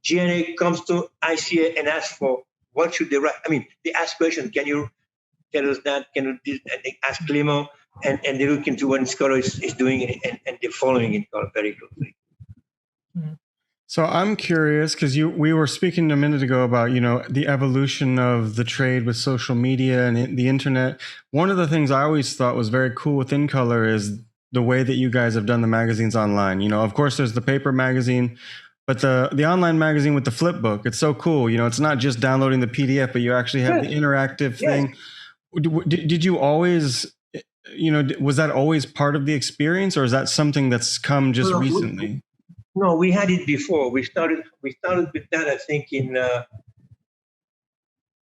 GNA comes to ICA and asks for what should they write. I mean, they ask questions. Can you tell us that? Can you do, and they ask Clément? And they look into what InColor is doing, and they're following InColor very closely. So I'm curious because we were speaking a minute ago about the evolution of the trade with social media and the internet. One of the things I always thought was very cool with InColor is the way that you guys have done the magazines online. Of course, there's the paper magazine, but the online magazine with the flip book. It's so cool. It's not just downloading the PDF, but you actually have the interactive thing. Did you always? Was that always part of the experience, or is that something that's come just recently? No, we had it before. We started with that, I think, in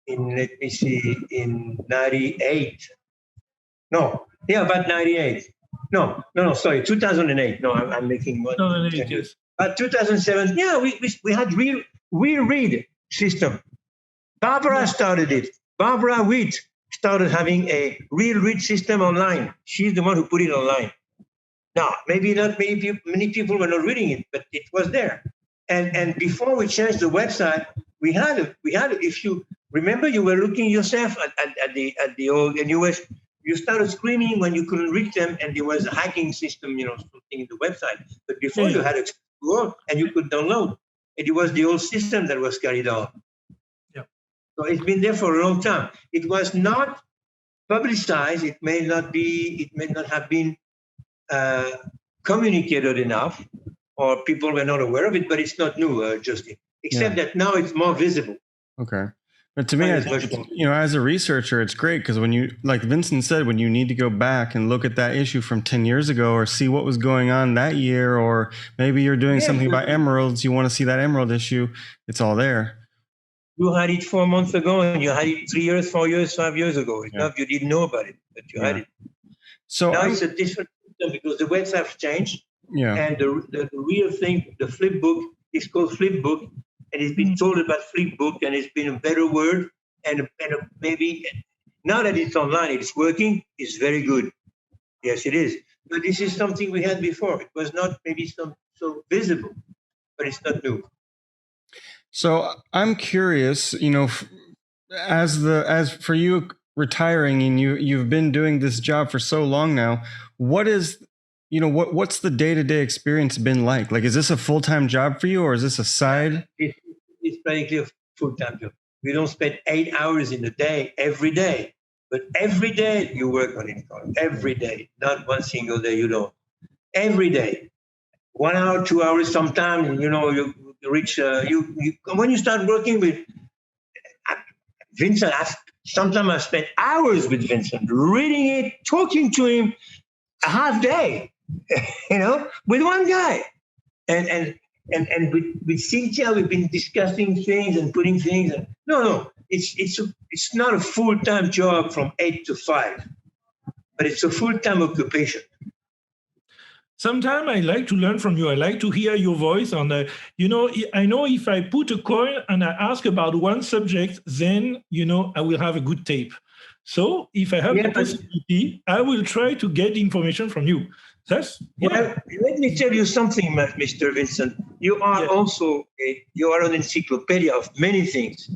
let me see, in 98. No, yeah, about 98. No, sorry, 2008. No, I'm making one. 2008, yes. But 2007, yeah, we had real read system. Barbara started it. Barbara Witt started having a real read system online. She's the one who put it online. Now, maybe not many people were not reading it, but it was there. And before we changed the website, we had it. If you remember, you were looking yourself at the old, and you started screaming when you couldn't read them, and there was a hacking system, something in the website. But before you had a scroll and you could download, and it was the old system that was carried on. So it's been there for a long time. It was not publicized. It may not have been communicated enough, or people were not aware of it. But it's not new, Justin. Except that now it's more visible. Okay, but to me, as a researcher, it's great because when you, like Vincent said, when you need to go back and look at that issue from 10 years ago, or see what was going on that year, or maybe you're doing something about emeralds, you want to see that emerald issue. It's all there. You had it 4 months ago, and you had it 3 years, 4 years, 5 years ago. It's not you didn't know about it, but you had it. So now it's a different system because the webs have changed. Yeah. And the real thing, the flip book, is called flip book, and it's been told about flip book, and it's been a better word, and maybe now that it's online, it's working. It's very good. Yes, it is. But this is something we had before. It was not maybe so visible, but it's not new. So I'm curious, as for you retiring and you've been doing this job for so long now, what's the day-to-day experience been like? Like, is this a full-time job for you, or is this a side? It's practically a full-time job. We don't spend 8 hours in a day every day, but every day you work on InColor. Every day, not one single day you don't. Every day, 1 hour, 2 hours. Sometimes you reach when you start working with Vincent. Sometimes I spent hours with Vincent, reading it, talking to him, a half day, with one guy, and with Cynthia, we've been discussing things and putting things. No, it's not a full-time job from 8 to 5, but it's a full-time occupation. Sometimes I like to learn from you. I like to hear your voice. And, I know if I put a coin and I ask about one subject, then, I will have a good tape. So if I have the possibility, I will try to get information from you. Let me tell you something, Mr. Vincent. You are also an encyclopedia of many things,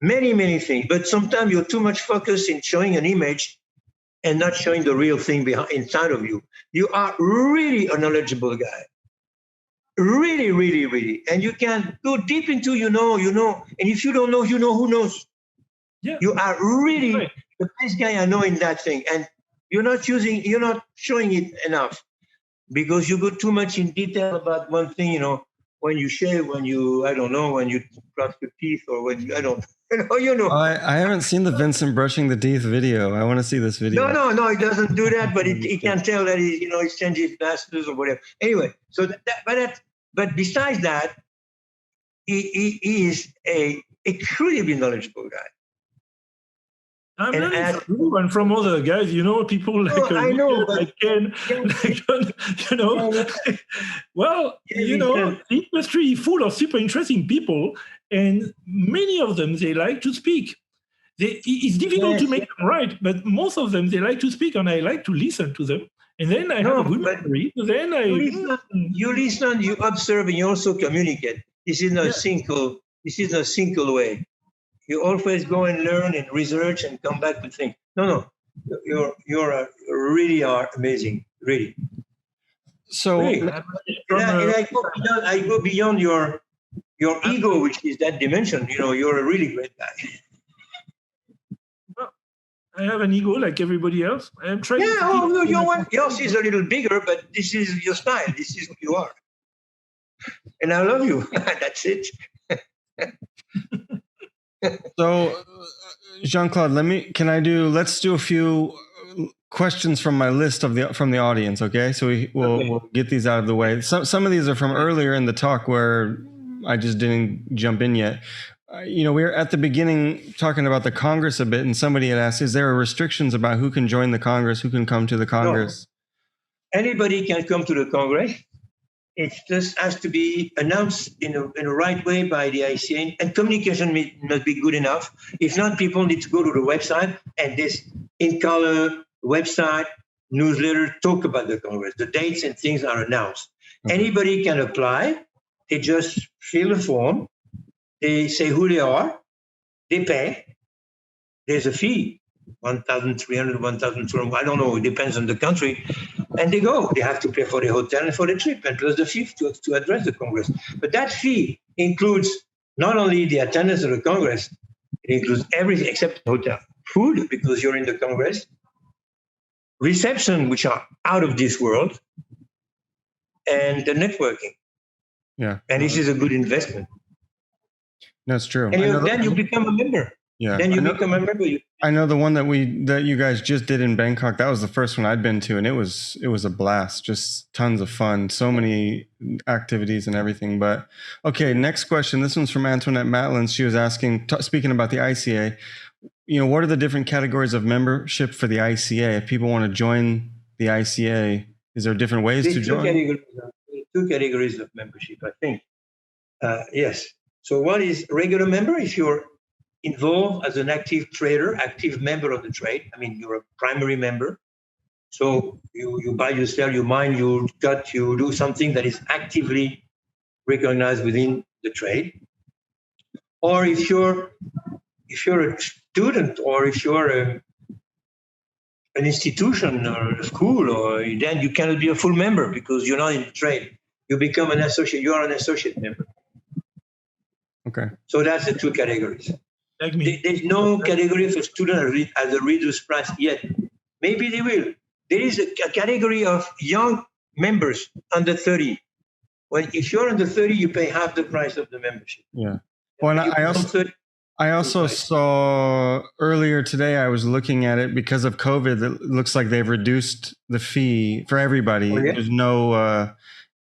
many things. But sometimes you're too much focused in showing an image and not showing the real thing inside of you. You are really a knowledgeable guy. Really, really, really. And you can go deep into, and if you don't know, who knows. Yeah. You are really the best guy I know in that thing. And you're not showing it enough because you go too much in detail about one thing, when you shave, when you brush your teeth, or when you, I don't I haven't seen the Vincent brushing the teeth video. I want to see this video. No, he doesn't do that, but he can tell that he's changing his glasses or whatever. Anyway, so but besides that, he is a incredibly knowledgeable guy. I'm learning from you and from other guys, people like Ken, well, the industry is full of super interesting people, and many of them, they like to speak. It's difficult to make them right, but most of them, they like to speak, and I like to listen to them. And then I have a good memory. Then you listen, you observe, and you also communicate. This is not a single way. You always go and learn and research and come back with things. No, you really are amazing, really. So, really. I go beyond your ego, which is that dimension. You're a really great guy. Well, I have an ego like everybody else. I am trying. Yours is a little bigger, but this is your style. This is who you are, and I love you. That's it. So, Jean Claude, let's do a few questions from my list from the audience. Okay, so we'll get these out of the way. Some of these are from earlier in the talk where I just didn't jump in yet. We were at the beginning talking about the Congress a bit, and somebody had asked, "Is there restrictions about who can join the Congress, who can come to the Congress?" No. Anybody can come to the Congress. It just has to be announced in a right way by the ICA, and communication must be good enough. If not, people need to go to the website, and this InColor website, newsletter, talk about the Congress. The dates and things are announced. Okay. Anybody can apply. They just fill a form. They say who they are. They pay. There's a fee. 1,300, 1,200, I don't know, it depends on the country. And they go. They have to pay for the hotel and for the trip, and plus the fee to address the Congress. But that fee includes not only the attendance of the Congress, it includes everything except the hotel. Food, because you're in the Congress. Reception, which are out of this world. And the networking. Yeah. And this is a good investment. That's true. And then you become a member. Yeah. Then you become a member. I know the one that you guys just did in Bangkok. That was the first one I'd been to, and it was a blast. Just tons of fun, so many activities and everything. But okay, next question. This one's from Antoinette Matlin. She was asking, speaking about the ICA. What are the different categories of membership for the ICA? If people want to join the ICA, is there different ways to join? Two categories of membership, I think. Yes. So one is regular member. If you're involved as an active trader, active member of the trade. I mean, you're a primary member. So you buy, you sell, you mine, you cut, you do something that is actively recognized within the trade. or if you're a student, or if you're an institution or a school, or then you cannot be a full member because you're not in the trade. You become an associate. You are an associate member. Okay. So that's the two categories. Like me. There's no category for student at the reduced price yet. Maybe they will. There is a category of young members under 30. If you're under 30, you pay half the price of the membership. Yeah. Well, and I also saw earlier today, I was looking at it because of COVID, it looks like they've reduced the fee for everybody. Oh, yeah? There's no,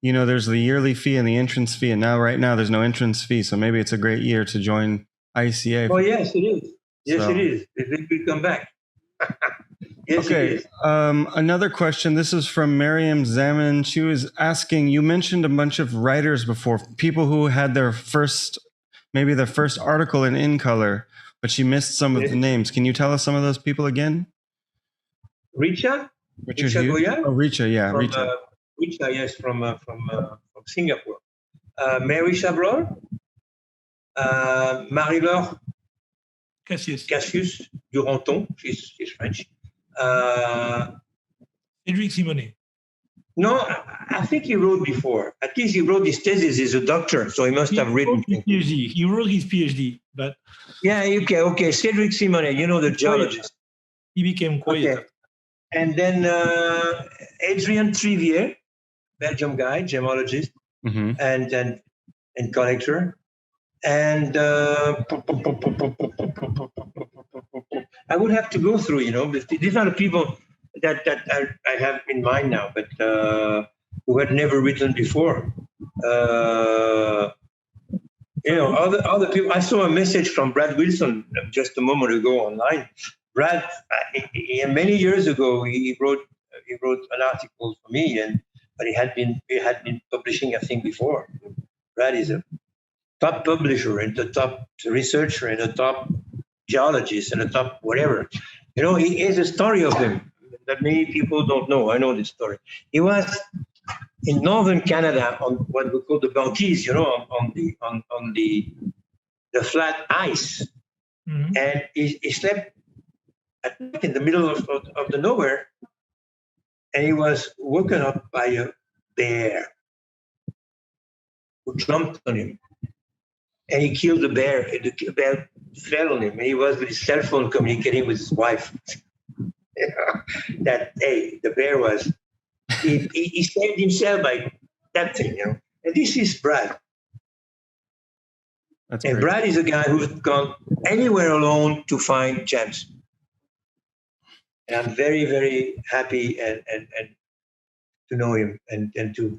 there's the yearly fee and the entrance fee. And right now there's no entrance fee. So maybe it's a great year to join ICA. Oh, yes, it is. Yes, it is. It will come back. Yes, okay. It is. Another question. This is from Miriam Zaman. She was asking, you mentioned a bunch of writers before, people who had their first article in InColor, but she missed some of the names. Can you tell us some of those people again? Richa Goya? Oh, Richa, yeah. Richa, yes, from Singapore. Mary Chabrol, Marie-Laure Cassius Duranton, she's French. Cédric Simonet. No, I think he wrote before. At least he wrote his thesis. He's a doctor, so he must have written. He wrote his PhD, but yeah, okay. Cédric Simonet, the geologist. He became quiet. Okay. And then Adrien Trivier, Belgium guy, gemologist, and collector. And I would have to go through, but these are the people that I have in mind now, but who had never written before. Other people. I saw a message from Brad Wilson just a moment ago online. Brad, many years ago, he wrote an article for me, but he had been publishing, I think, before. Brad is a top publisher and the top researcher and the top geologist and the top whatever. He has a story of him that many people don't know. I know this story. He was in northern Canada on what we call the banquise, on the flat ice, and he slept at night in the middle of the nowhere, and he was woken up by a bear who jumped on him, and he killed the bear. The bear fell on him, and he was with his cell phone communicating with his wife. The bear was, he saved himself by that thing, And this is Brad. That's and great. Brad is a guy who's gone anywhere alone to find gems. And I'm very, very happy and to know him and to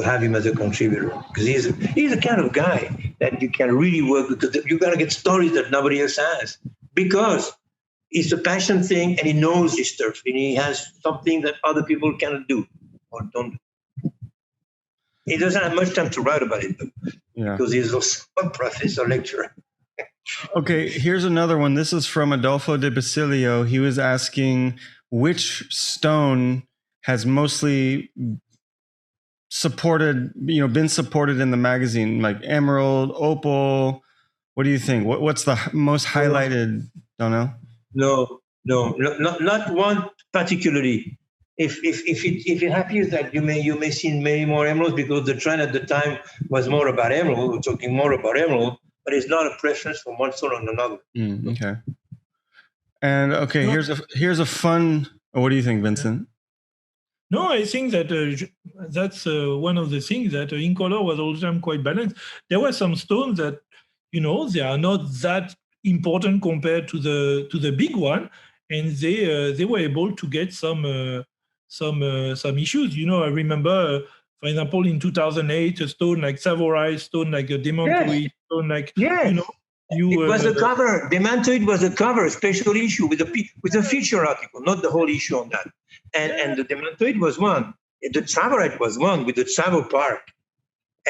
have him as a contributor, because he's the kind of guy that you can really work with. You're gonna get stories that nobody else has, because it's a passion thing and he knows his stuff and he has something that other people cannot do or don't do. He doesn't have much time to write about it, because he's also a professor lecturer. Okay, here's another one. This is from Adolfo de Basilio. He was asking which stone has mostly been supported in the magazine, like emerald, opal. What do you think? What's the most highlighted? Don't know. No, not one particularly. If it happens that you may see many more emeralds, because the trend at the time was more about emerald. We're talking more about emerald, but it's not a preference from one stone or another. Okay. And here's a fun. What do you think, Vincent? No, I think that that's one of the things that InColor was all the time quite balanced. There were some stones that, they are not that important compared to the big one, and they were able to get some issues. I remember, for example, in 2008, a stone like Savorai, stone like a demantoid, stone like it was a cover. Demantoid was a cover, special issue with a feature article, not the whole issue on that. And the demantoid was one. The Savorite was one with the Savo Park,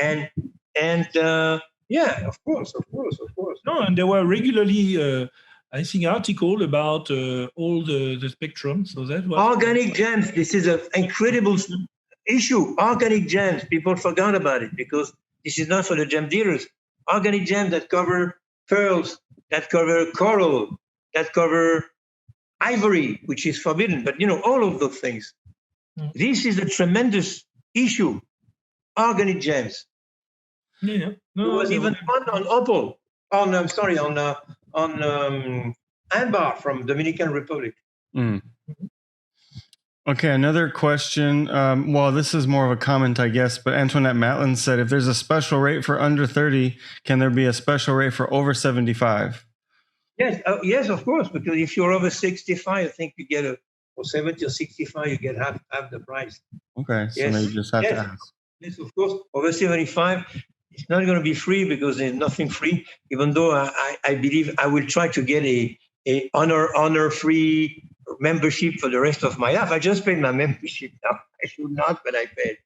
and of course. No, and there were regularly, I think, articles about all the spectrum. So that was organic gems. This is an incredible issue. Organic gems. People forgot about it because this is not for the gem dealers. organic gems that cover pearls, that cover coral, that cover ivory, which is forbidden, but all of those things. This is a tremendous issue. Organic gems. Yeah. There was even one on opal. On amber from Dominican Republic. Mm. Okay, another question. Well, this is more of a comment, I guess, but Antoinette Matlin said, if there's a special rate for under 30, can there be a special rate for over 75? Yes, yes, of course, because if you're over 65, I think you get or 70 or 65, you get half the price. Okay, so maybe you just have to ask. Yes, of course. Over 75, it's not going to be free because there's nothing free, even though I believe I will try to get a honor-free membership for the rest of my life. I just paid my membership now. I should not, but I paid.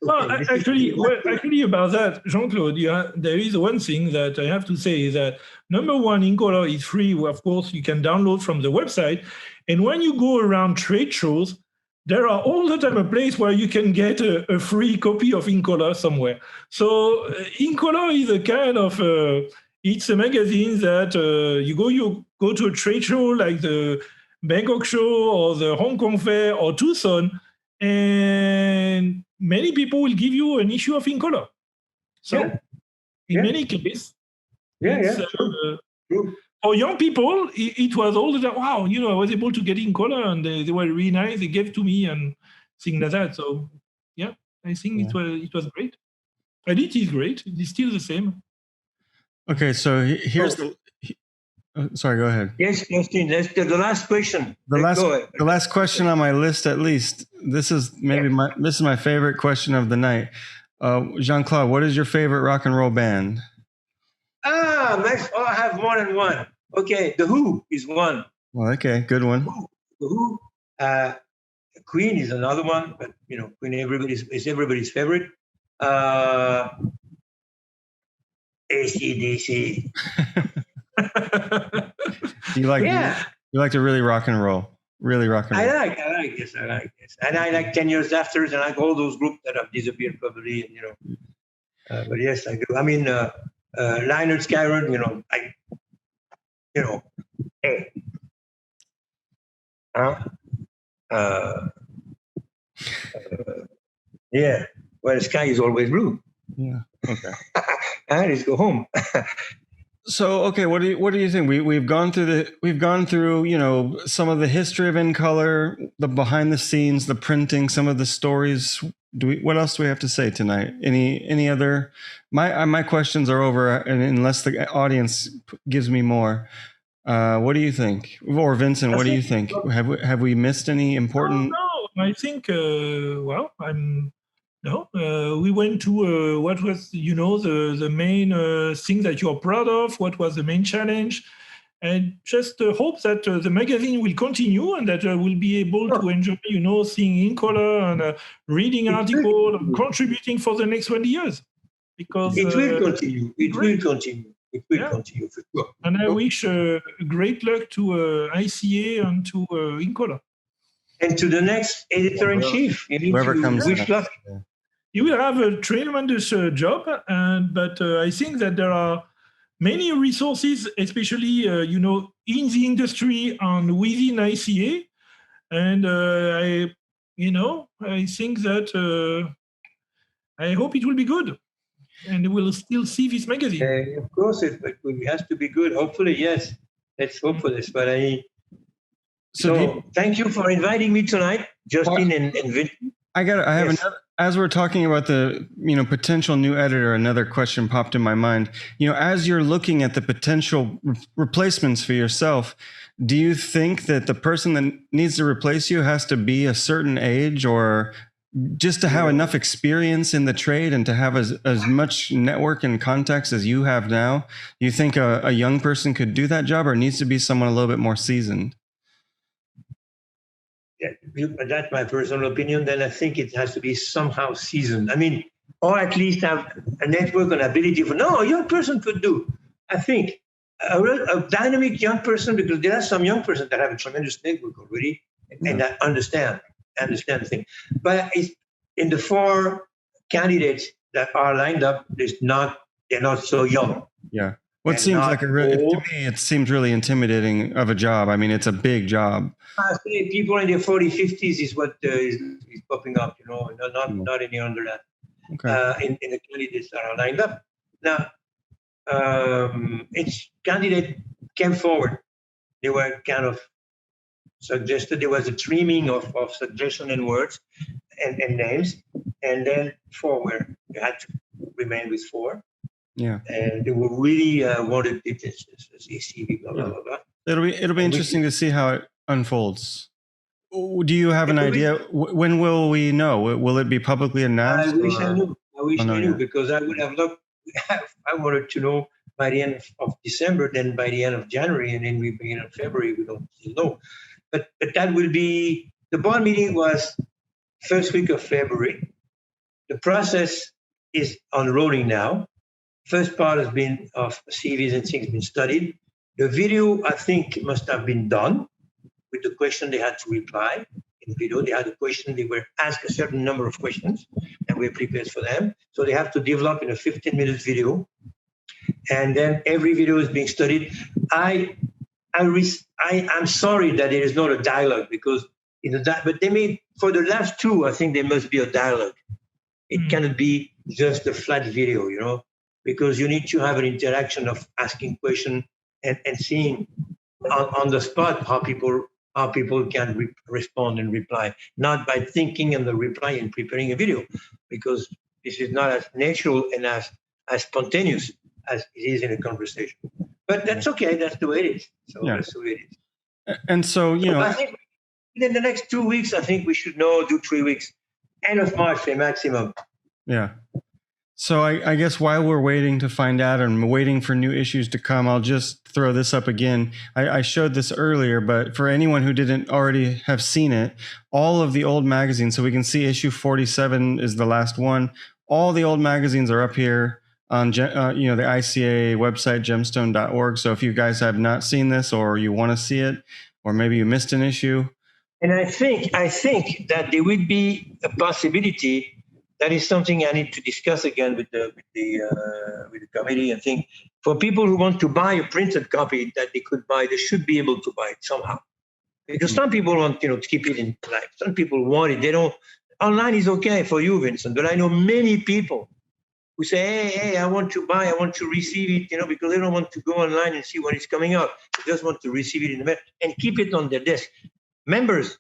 Well, actually, about that, Jean-Claude, there is one thing that I have to say is that number one, InColor is free. Of course, you can download from the website. And when you go around trade shows, there are all the time a place where you can get a free copy of InColor somewhere. So InColor is a kind of, it's a magazine that you go to a trade show like the Bangkok show or the Hong Kong Fair or Tucson, and many people will give you an issue of InColor. So in many cases, true. For young people, it was all the time, wow, I was able to get InColor, and they were really nice. They gave to me and things like that. So, yeah, I think it was great. And it is great. It is still the same. Okay, so here's sorry, go ahead. Yes, Justin, that's the last question. The last question on my list, at least. This is my favorite question of the night. Jean Claude, what is your favorite rock and roll band? I have more than one. Okay, The Who is one. Well, okay, good one. The Who. Queen is another one, but Queen is everybody's favorite. AC/DC. You like to really rock and roll. Really rock and roll. I like this. And I like 10 Years After, and I like all those groups that have disappeared probably, but yes, I do. I mean, Lynyrd Skynyrd, hey. Yeah, well, the sky is always blue. Yeah, okay. Let's go home. So, okay, what do you think? We've gone through some of the history of InColor, the behind the scenes, the printing, some of the stories. What else do we have to say tonight? Any other? My questions are over, and unless the audience gives me more, what do you think? Or Vincent, what do you think? Have we missed any important? No, I think. We went to what was, the main thing that you're proud of, what was the main challenge, and just hope that the magazine will continue and that we'll be able to enjoy, seeing InColor and reading articles and contributing for the next 20 years. Because it will continue. It will continue for sure. And I wish great luck to ICA and to InColor. And to the next editor-in-chief. Whoever comes wish luck. You will have a tremendous job, but I think that there are many resources, especially in the industry and within ICA, and I think that I hope it will be good, and we'll still see this magazine. Of course, it has to be good. Hopefully, yes. Let's hope for this. But thank you for inviting me tonight, Justin and Vincent. I have another. As we're talking about the potential new editor, another question popped in my mind. As you're looking at the potential replacements for yourself, do you think that the person that needs to replace you has to be a certain age, or just to have enough experience in the trade and to have as much network and contacts as you have now? Do you think a young person could do that job, or it needs to be someone a little bit more seasoned? Yeah, that's my personal opinion. Then I think it has to be somehow seasoned. I mean, or at least have a network and ability a young person could do. I think a dynamic young person, because there are some young persons that have a tremendous network already and that understand the thing. But it's in the 4 candidates that are lined up, there's not they're not so young. Yeah. Well, it And seems not like to me, old. it seems really intimidating of a job. I mean, it's a big job. I say people in their 40s, 50s is what is popping up, not any under that. Okay. In the candidates that are lined up. Now, each candidate came forward. They were kind of suggested. There was a trimming of suggestion and words and names, and then four were, they had to remain with four. Yeah. And they were really wanted it as CV, blah, blah, blah, blah. It'll be interesting to see how it unfolds. Do you have an idea? When will we know? Will it be publicly announced? I wish I knew. I knew, yeah. because I would have looked. I wanted to know by the end of December, then by the end of January, and then we begin in February. We don't still know. But that will be, the board meeting was first week of February. The process is unrolling now. First part has been of CVs and things been studied. The video, I think, must have been done with the question they had to reply. In video, they had a question, they were asked a certain number of questions, and we prepared for them. So they have to develop in a 15-minute video. And then every video is being studied. I'm sorry that there is not a dialogue, because but they made, for the last two, I think there must be a dialogue. It cannot be just a flat video, because you need to have an interaction of asking questions and seeing on the spot how people can respond and reply, not by thinking and the reply and preparing a video, because this is not as natural and as spontaneous as it is in a conversation. But that's okay. That's the way it is. So that's the way it is. And so, I think within the next 2 weeks, I think we should do 3 weeks. End of March, the maximum. Yeah. So I guess while we're waiting to find out and waiting for new issues to come, I'll just throw this up again. I showed this earlier, but for anyone who didn't already have seen it, all of the old magazines, so we can see issue 47 is the last one. All the old magazines are up here on the ICA website, gemstone.org. So if you guys have not seen this, or you want to see it, or maybe you missed an issue. And I think that there would be a possibility. That is something I need to discuss again with the committee. I think for people who want to buy a printed copy that they could buy, they should be able to buy it somehow. Because some people want to keep it in life. Some people want it. They don't. Online is okay for you, Vincent. But I know many people who say, hey, I want to receive it, because they don't want to go online and see when it's coming out. They just want to receive it in the mail and keep it on their desk. Members,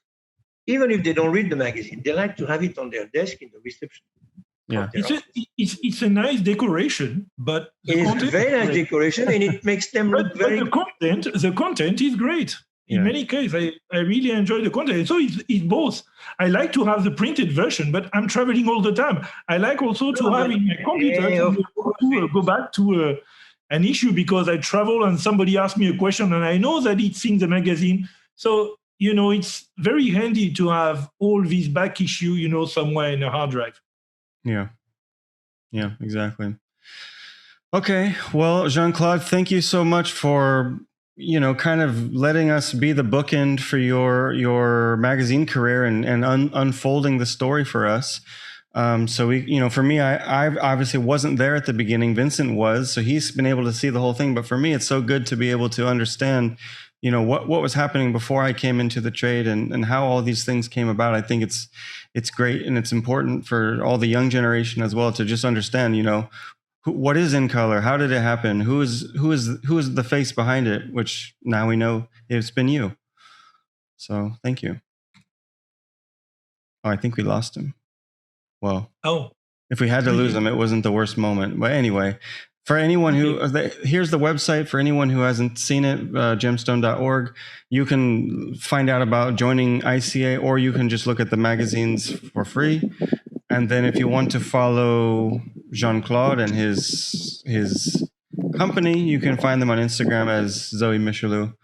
even if they don't read the magazine, they like to have it on their desk in the reception. Yeah, it's a nice decoration, but it's a very nice decoration, and it makes them look very. But the content is great. In many cases, I really enjoy the content. So it's both. I like to have the printed version, but I'm traveling all the time. I like also to have in my computer to go back to an issue, because I travel and somebody asks me a question and I know that it's in the magazine. So it's very handy to have all these back issue, somewhere in a hard drive. Yeah, exactly. Okay, well, Jean Claude, thank you so much for kind of letting us be the bookend for your magazine career and unfolding the story for us. So we, for me, I obviously wasn't there at the beginning. Vincent was, so he's been able to see the whole thing. But for me, it's so good to be able to understand what was happening before I came into the trade and how all these things came about. I think it's great, and it's important for all the young generation as well to just understand, what is InColor? How did it happen? Who is the face behind it? Which now we know it's been you. So thank you. Oh, I think we lost him. Well, if we had to lose him, it wasn't the worst moment. But anyway, for anyone here's the website for anyone who hasn't seen it, gemstone.org. You can find out about joining ICA, or you can just look at the magazines for free. And then if you want to follow Jean Claude and his company, you can find them on Instagram as Zoe Michelou.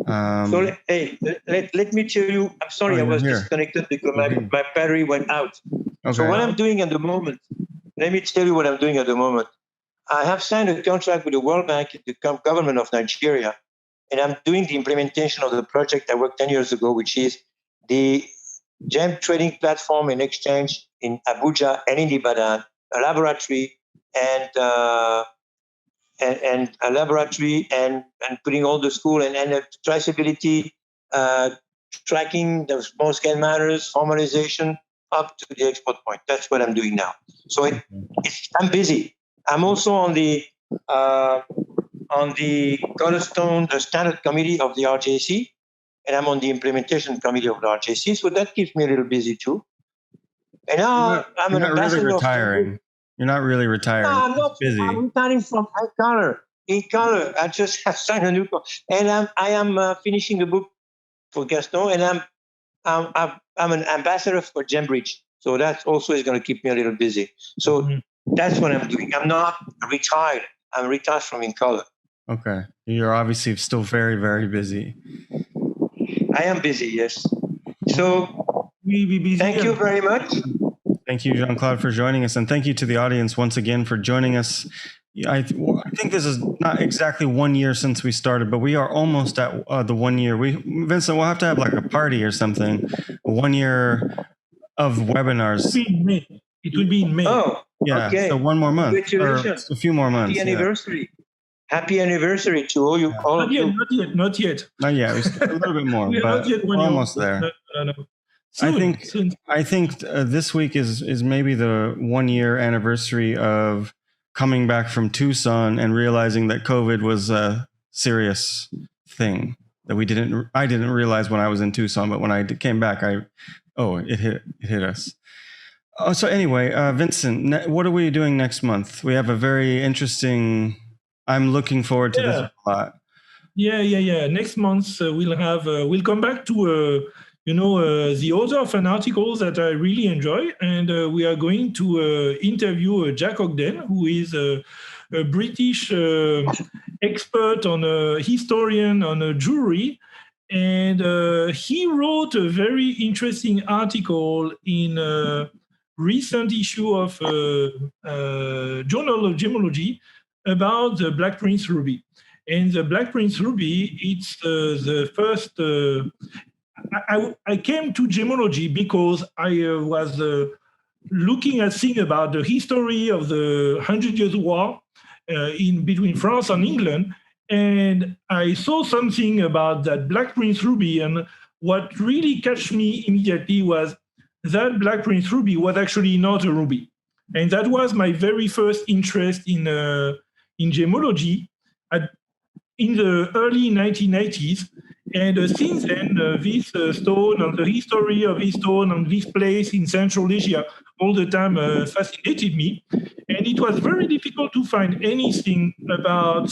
So, hey, let me tell you, I'm sorry I was disconnected because my battery went out. Okay. So what I'm doing at the moment, let me tell you what I'm doing at the moment. I have signed a contract with the World Bank and the government of Nigeria, and I'm doing the implementation of the project I worked 10 years ago, which is the gem trading platform and exchange in Abuja and in Ibadan, a laboratory, and and a laboratory and putting all the school and traceability, tracking the small scale matters, formalization up to the export point. That's what I'm doing now. So I'm busy. I'm also on the Cornerstone, the standard committee of the RJC, and I'm on the implementation committee of the RJC. So that keeps me a little busy too. And now I'm an ambassador. Really retiring. You're not really retiring. No, I'm not busy. I'm retiring from InColor. InColor. I just have signed a new contract, and I am finishing a book for Gaston, and I'm an ambassador for Gembridge. So that also is going to keep me a little busy. So that's what I'm doing. I'm not retired. I'm retired from InColor. Okay. You're obviously still very, very busy. I am busy, yes. So thank you very much. Thank you, Jean Claude, for joining us. And thank you to the audience once again for joining us. I think this is not exactly 1 year since we started, but we are almost at the 1 year. Vincent, we'll have to have like a party or something. 1 year of webinars. It will be in May. Oh, yeah. Okay. So one more month. Congratulations. Or a few more months. Happy anniversary. Happy anniversary to all you. All of you. Not yet. Not yet. A little bit more, but we're almost there. No. Soon. I think this week is maybe the 1 year anniversary of coming back from Tucson and realizing that COVID was a serious thing that I didn't realize when I was in Tucson, but when I came back, it hit us. So anyway, Vincent, what are we doing next month? We have a very interesting. I'm looking forward to this a lot. Yeah. Next month we'll come back to the author of an article that I really enjoy, and we are going to interview Jack Ogden, who is a British expert on a historian on a jewelry, and he wrote a very interesting article in a recent issue of Journal of Gemology about the Black Prince ruby. And the Black Prince ruby, it's the first. I came to gemology because I was looking at things about the history of the 100 Years' War in between France and England, and I saw something about that Black Prince ruby, and what really catch me immediately was that Black Prince ruby was actually not a ruby, and that was my very first interest in gemology in the early 1980s. And since then, this stone and the history of this stone and this place in Central Asia all the time fascinated me. And it was very difficult to find anything about,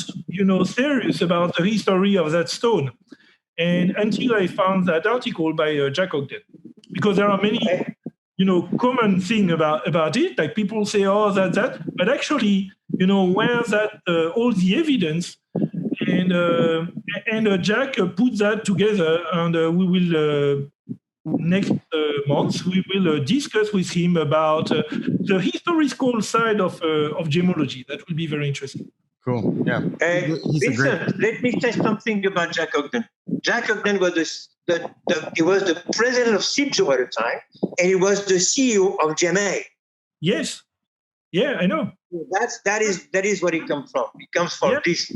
serious about the history of that stone. And until I found that article by Jack Ogden, because there are many, common thing about it, like people say, oh, that, but actually, where's that, all the evidence. And Jack put that together, and we will next month we will discuss with him about the historical side of gemology. That will be very interesting. Cool. Yeah. Listen, let me say something about Jack Ogden. Jack Ogden was he was the president of CIPSO at the time, and he was the CEO of GMA. Yes. Yeah, I know. That is what he comes from. He comes from this.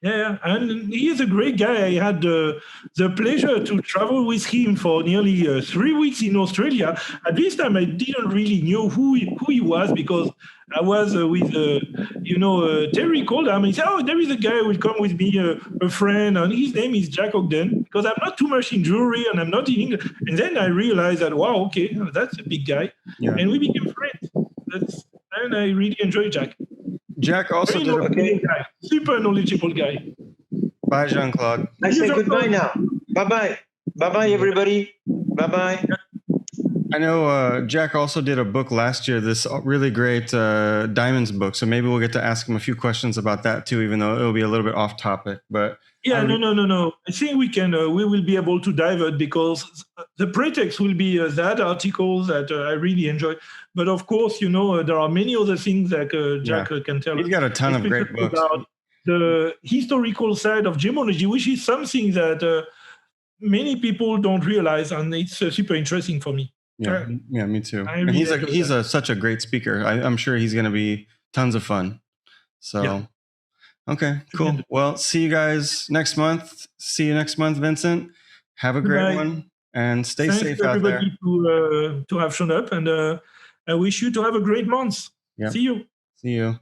Yeah, and he is a great guy. I had the pleasure to travel with him for nearly 3 weeks in Australia. At this time, I didn't really know who he was, because I was with, Terry called him and he said, oh, there is a guy who will come with me, a friend, and his name is Jack Ogden, because I'm not too much in jewelry and I'm not in English. And then I realized that, wow, okay, that's a big guy. Yeah. And we became friends. And I really enjoy Jack. Jack also super knowledgeable guy. Bye, Jean Claude. I say goodbye now. Bye bye, everybody. Bye. I know Jack also did a book last year, this really great diamonds book. So maybe we'll get to ask him a few questions about that too, even though it'll be a little bit off topic. But no. I think we can. We will be able to divert, because the pretext will be that article that I really enjoy. But of course, there are many other things that Jack can tell us. He's got a ton of great books about the historical side of gemology, which is something that many people don't realize, and it's super interesting for me. Yeah, me too. And he's such a great speaker. I'm sure he's going to be tons of fun. So, Yeah. okay, cool. Well, see you guys next month. See you next month, Vincent. Have a great one and stay safe out there. Thanks to everybody to have shown up, and I wish you to have a great month. Yeah. See you. See you.